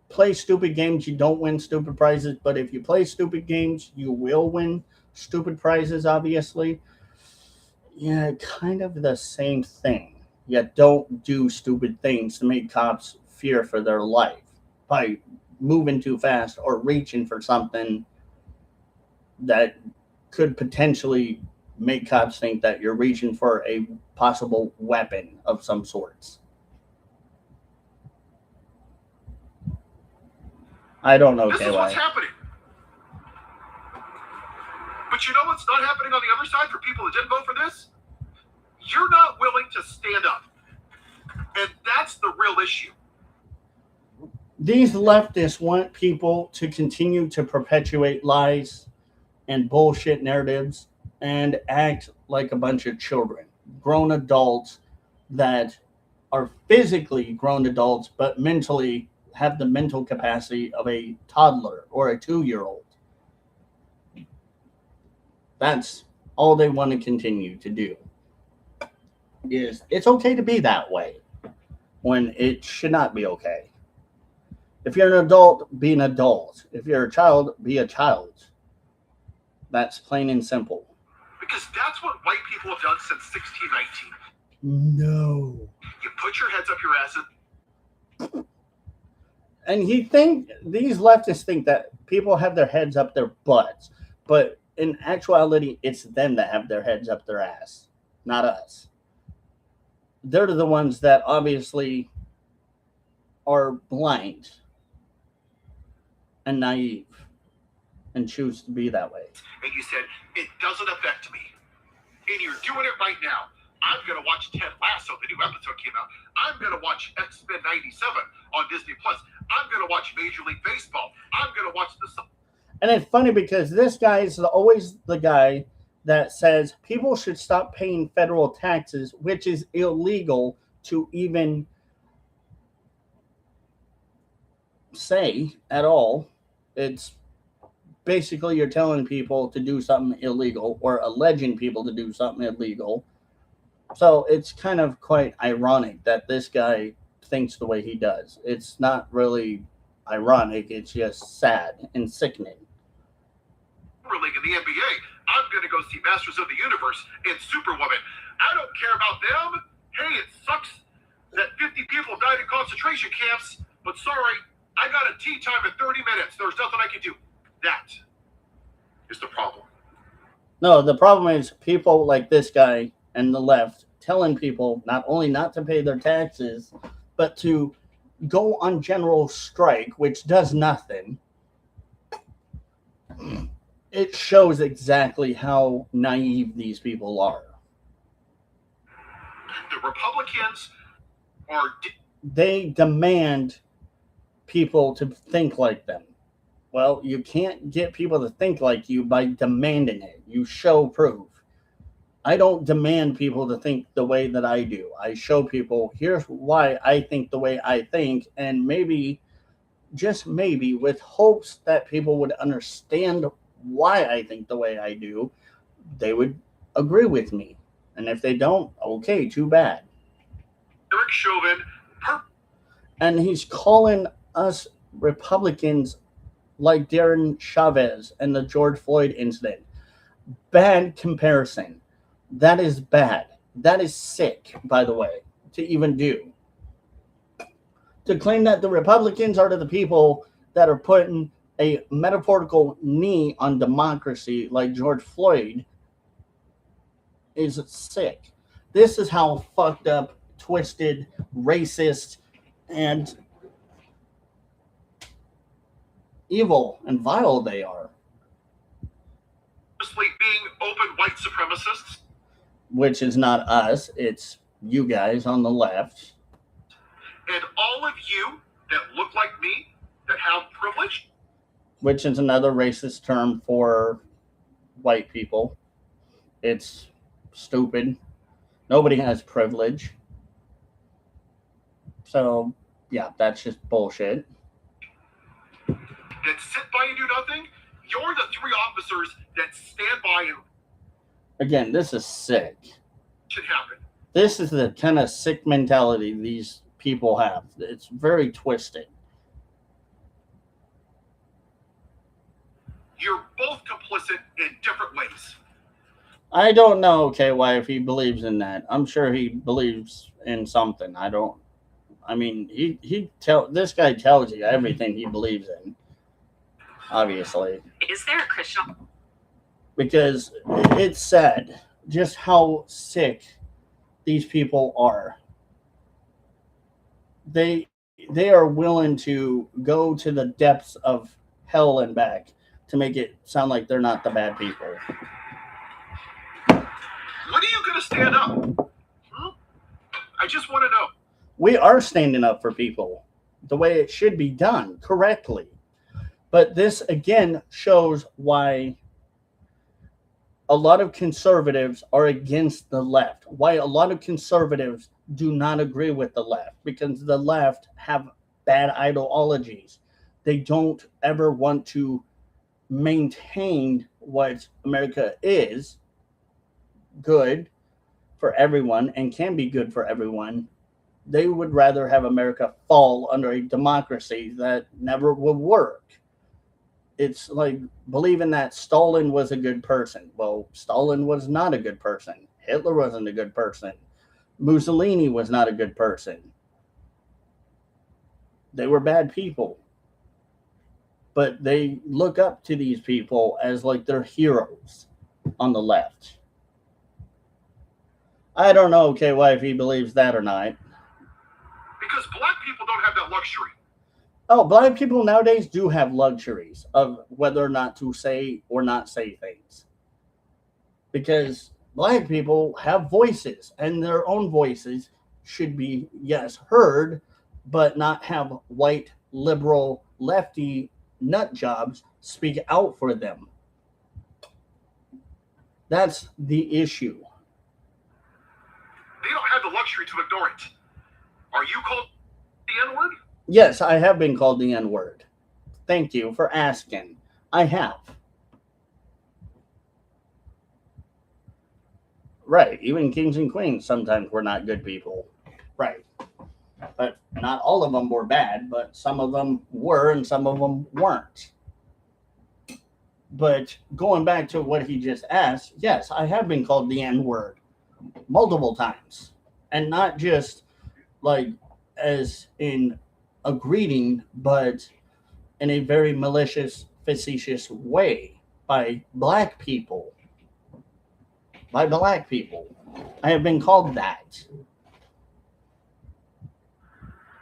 S1: play stupid games, you don't win stupid prizes. But if you play stupid games, you will win stupid prizes, obviously. Yeah, kind of the same thing. You don't do stupid things to make cops fear for their life by moving too fast or reaching for something that could potentially make cops think that you're reaching for a possible weapon of some sorts. I don't know,
S2: This is what's happening. But you know what's not happening on the other side for people that didn't vote for this? You're not willing to stand up. And that's the real issue.
S1: These leftists want people to continue to perpetuate lies and bullshit narratives and act like a bunch of children, grown adults that are physically grown adults, but mentally have the mental capacity of a toddler or a 2-year-old. That's all they want to continue to do. Is it's okay to be that way when it should not be okay. If you're an adult, be an adult. If you're a child, be a child. That's plain and simple.
S2: Because that's what white people have done since 1619.
S1: No.
S2: You put your heads up your ass
S1: And these leftists think that people have their heads up their butts, but in actuality, it's them that have their heads up their ass, not us. They're the ones that obviously are blind and naive and choose to be that way.
S2: And you said, it doesn't affect me. And you're doing it right now. I'm going to watch Ted Lasso. The new episode came out. I'm going to watch X-Men 97 on Disney+. I'm going to watch Major League Baseball. I'm going to watch the...
S1: And it's funny because this guy is always the guy that says people should stop paying federal taxes, which is illegal to even say at all. It's basically you're telling people to do something illegal or alleging people to do something illegal. So it's kind of quite ironic that this guy thinks the way he does. It's not really ironic. It's just sad and sickening.
S2: League in the NBA. I'm going to go see Masters of the Universe and Superwoman. I don't care about them. Hey, it sucks that 50 people died in concentration camps, but sorry, I got a tea time in 30 minutes. There's nothing I can do. That is the problem.
S1: No, the problem is people like this guy and the left telling people not only not to pay their taxes, but to go on general strike, which does nothing. It shows exactly how naive these people are.
S2: The Republicans are...
S1: They demand people to think like them. Well, you can't get people to think like you by demanding it. You show proof. I don't demand people to think the way that I do. I show people, here's why I think the way I think, and maybe, just maybe, with hopes that people would understand why I think the way I do, they would agree with me. And if they don't, okay, too bad.
S2: Eric Chauvin...
S1: And he's calling us Republicans like Darren Chavez and the George Floyd incident. Bad comparison. That is bad. That is sick, by the way, to even do. To claim that the Republicans are the people that are putting a metaphorical knee on democracy like George Floyd is sick. This is how fucked up, twisted, racist, and evil and vile they are.
S2: Being open white supremacists.
S1: Which is not us, it's you guys on the left.
S2: And all of you that look like me, that have privilege.
S1: Which is another racist term for white people. It's stupid. Nobody has privilege. So, yeah, that's just bullshit.
S2: That sit by and do nothing, you're the 3 officers that stand by and...
S1: Again, this is sick.
S2: Should happen.
S1: This is the kind of sick mentality these people have. It's very twisted.
S2: You're both complicit in different ways.
S1: I don't know, KY, if he believes in that. I'm sure he believes in something. This guy tells you everything he believes in. Obviously.
S3: Is there a Christian?
S1: Because it's sad just how sick these people are. They are willing to go to the depths of hell and back to make it sound like they're not the bad people.
S2: When are you going to stand up? I just want to know.
S1: We are standing up for people the way it should be done, correctly. But this, again, shows why a lot of conservatives are against the left, why a lot of conservatives do not agree with the left, because the left have bad ideologies. They don't ever want to maintain what America is good for everyone and can be good for everyone. They would rather have America fall under a democracy that never will work. It's like believing that Stalin was a good person. Well, Stalin was not a good person. Hitler wasn't a good person. Mussolini was not a good person. They were bad people. But they look up to these people as like they're heroes on the left. I don't know, KY, if he believes that or not.
S2: Because black people don't have that luxury.
S1: Oh, black people nowadays do have luxuries of whether or not to say or not say things. Because black people have voices, and their own voices should be, yes, heard, but not have white, liberal, lefty nut jobs speak out for them. That's the issue.
S2: They don't have the luxury to ignore it. Are you called the N-word?
S1: Yes, I have been called the N-word. Thank you for asking. I have. Right, even kings and queens sometimes were not good people. Right. But not all of them were bad, but some of them were and some of them weren't. But going back to what he just asked, yes, I have been called the N word multiple times, and not just like as in a greeting, but in a very malicious, facetious way by black people. By black people, I have been called that.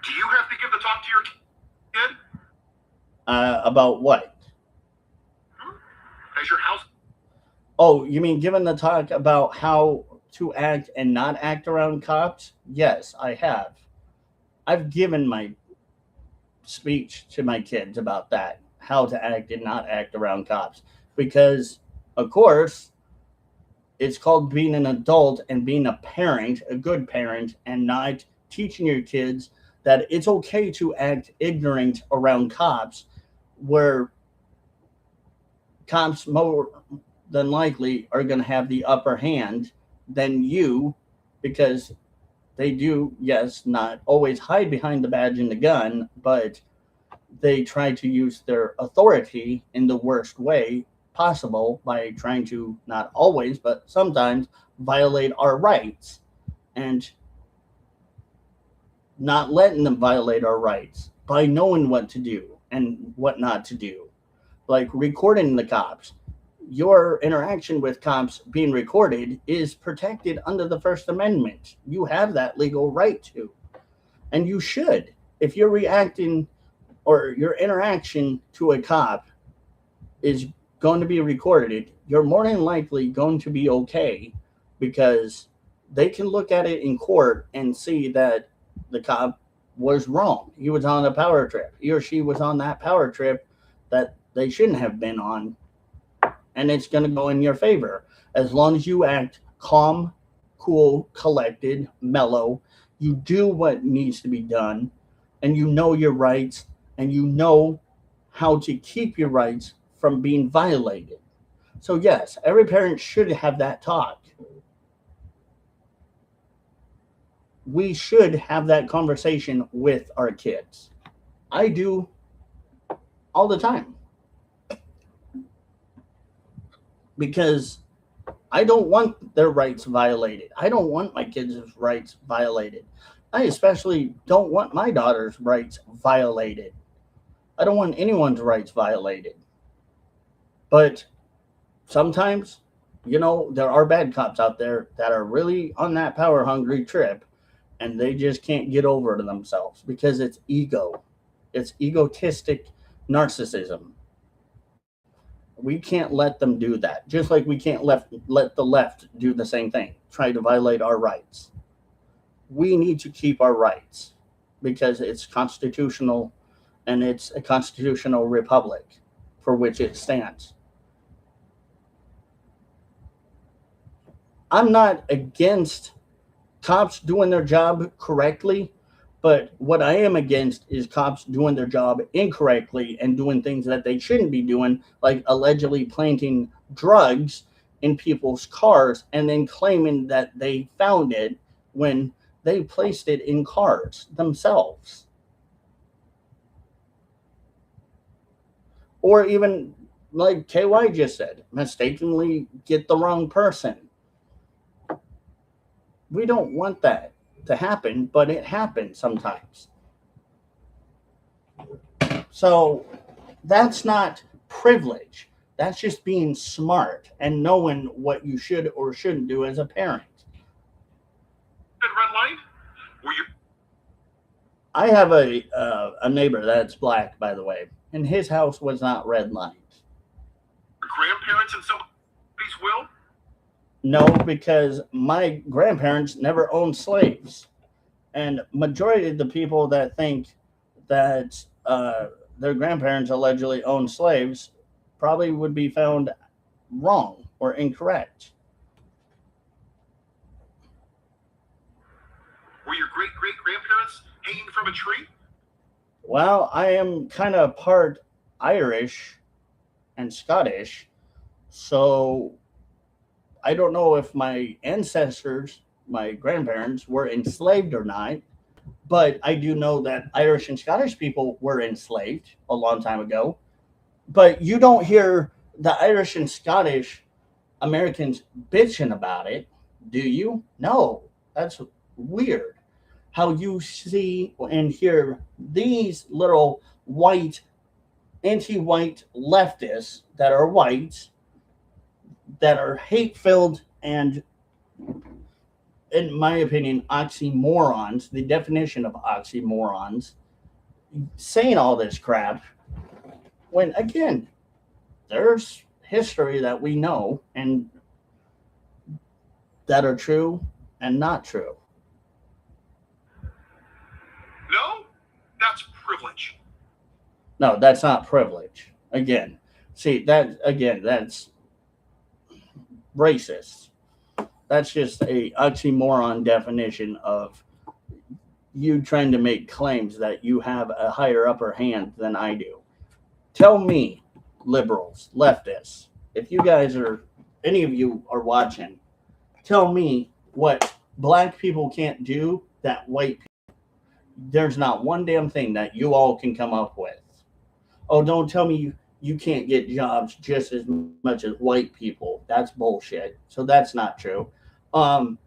S2: Do you have to give the talk to your kid?
S1: About what?
S2: Has your house?
S1: Oh, you mean given the talk about how to act and not act around cops? Yes, I have. I've given my speech to my kids about that, how to act and not act around cops. Because, of course, it's called being an adult and being a parent, a good parent, and not teaching your kids that it's okay to act ignorant around cops, where cops more than likely are going to have the upper hand than you, because they do, yes, not always hide behind the badge and the gun, but they try to use their authority in the worst way possible by trying to, not always, but sometimes, violate our rights, and not letting them violate our rights by knowing what to do and what not to do. Like recording the cops. Your interaction with cops being recorded is protected under the First Amendment. You have that legal right to, and you should. If you're reacting or your interaction to a cop is going to be recorded, you're more than likely going to be okay, because they can look at it in court and see that the cop was wrong. He was on a power trip. He or she was on that power trip that they shouldn't have been on, and it's going to go in your favor as long as you act calm, cool, collected, mellow. You do what needs to be done, and you know your rights, and you know how to keep your rights from being violated. So, yes, every parent should have that talk. We should have that conversation with our kids. I do all the time, because I don't want their rights violated. I don't want my kids' rights violated. I especially don't want my daughter's rights violated. I don't want anyone's rights violated. But sometimes, there are bad cops out there that are really on that power hungry trip, and they just can't get over to themselves because it's ego. It's egotistic narcissism. We can't let them do that. Just like we can't let the left do the same thing, try to violate our rights. We need to keep our rights because it's constitutional, and it's a constitutional republic for which it stands. I'm not against cops doing their job correctly, but what I am against is cops doing their job incorrectly and doing things that they shouldn't be doing, like allegedly planting drugs in people's cars and then claiming that they found it when they placed it in cars themselves. Or even, like KY just said, mistakenly get the wrong person. We don't want that to happen, but it happens sometimes. So that's not privilege. That's just being smart and knowing what you should or shouldn't do as a parent.
S2: Red line? Were you?
S1: I have a neighbor that's black, by the way, and his house was not red lined.
S2: Grandparents in somebody's will?
S1: No, because my grandparents never owned slaves, and majority of the people that think that their grandparents allegedly owned slaves probably would be found wrong or incorrect.
S2: Were your great great grandparents hanging from a tree?
S1: Well, I am kind of part Irish and Scottish, so I don't know if my ancestors, my grandparents, were enslaved or not, but I do know that Irish and Scottish people were enslaved a long time ago. But you don't hear the Irish and Scottish Americans bitching about it. Do you? No, that's weird. How you see and hear these little white, anti-white leftists that are white, that are hate-filled and, in my opinion, oxymorons. The definition of oxymorons, saying all this crap when again there's history that we know and that are true and not true.
S2: No, that's privilege.
S1: No, that's not privilege. Again, see that again, that's racist. That's just a oxymoron definition of you trying to make claims that you have a higher upper hand than I do. Tell me, liberals, leftists, if you guys are, any of you are watching, tell me what black people can't do that white people. There's not one damn thing that you all can come up with. Oh, don't tell me you can't get jobs just as much as white people. That's bullshit. So that's not true. Um,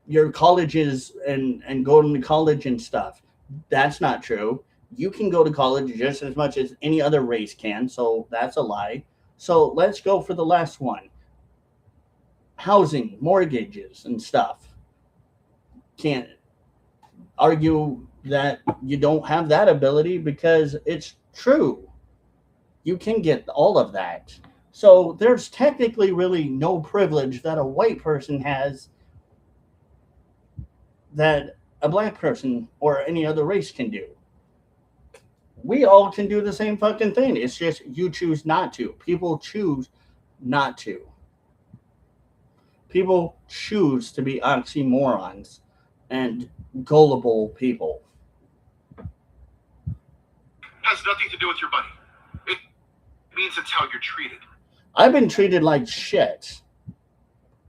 S1: your colleges and going to college and stuff. That's not true. You can go to college just as much as any other race can. So that's a lie. So let's go for the last one. Housing, mortgages, and stuff. Can't argue that you don't have that ability because it's true. You can get all of that. So there's technically really no privilege that a white person has that a black person or any other race can do. We all can do the same fucking thing. It's just you choose not to. People choose not to. People choose to be oxymorons and gullible people.
S2: Has nothing to do with your money. It means it's how you're treated.
S1: I've been treated like shit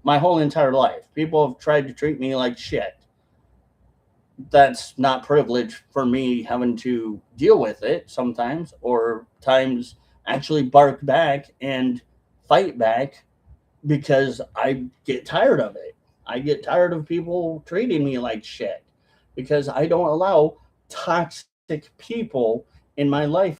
S1: my whole entire life. People have tried to treat me like shit. That's not privilege for me having to deal with it sometimes, or times actually bark back and fight back because I get tired of it. I get tired of people treating me like shit because I don't allow toxic people in my life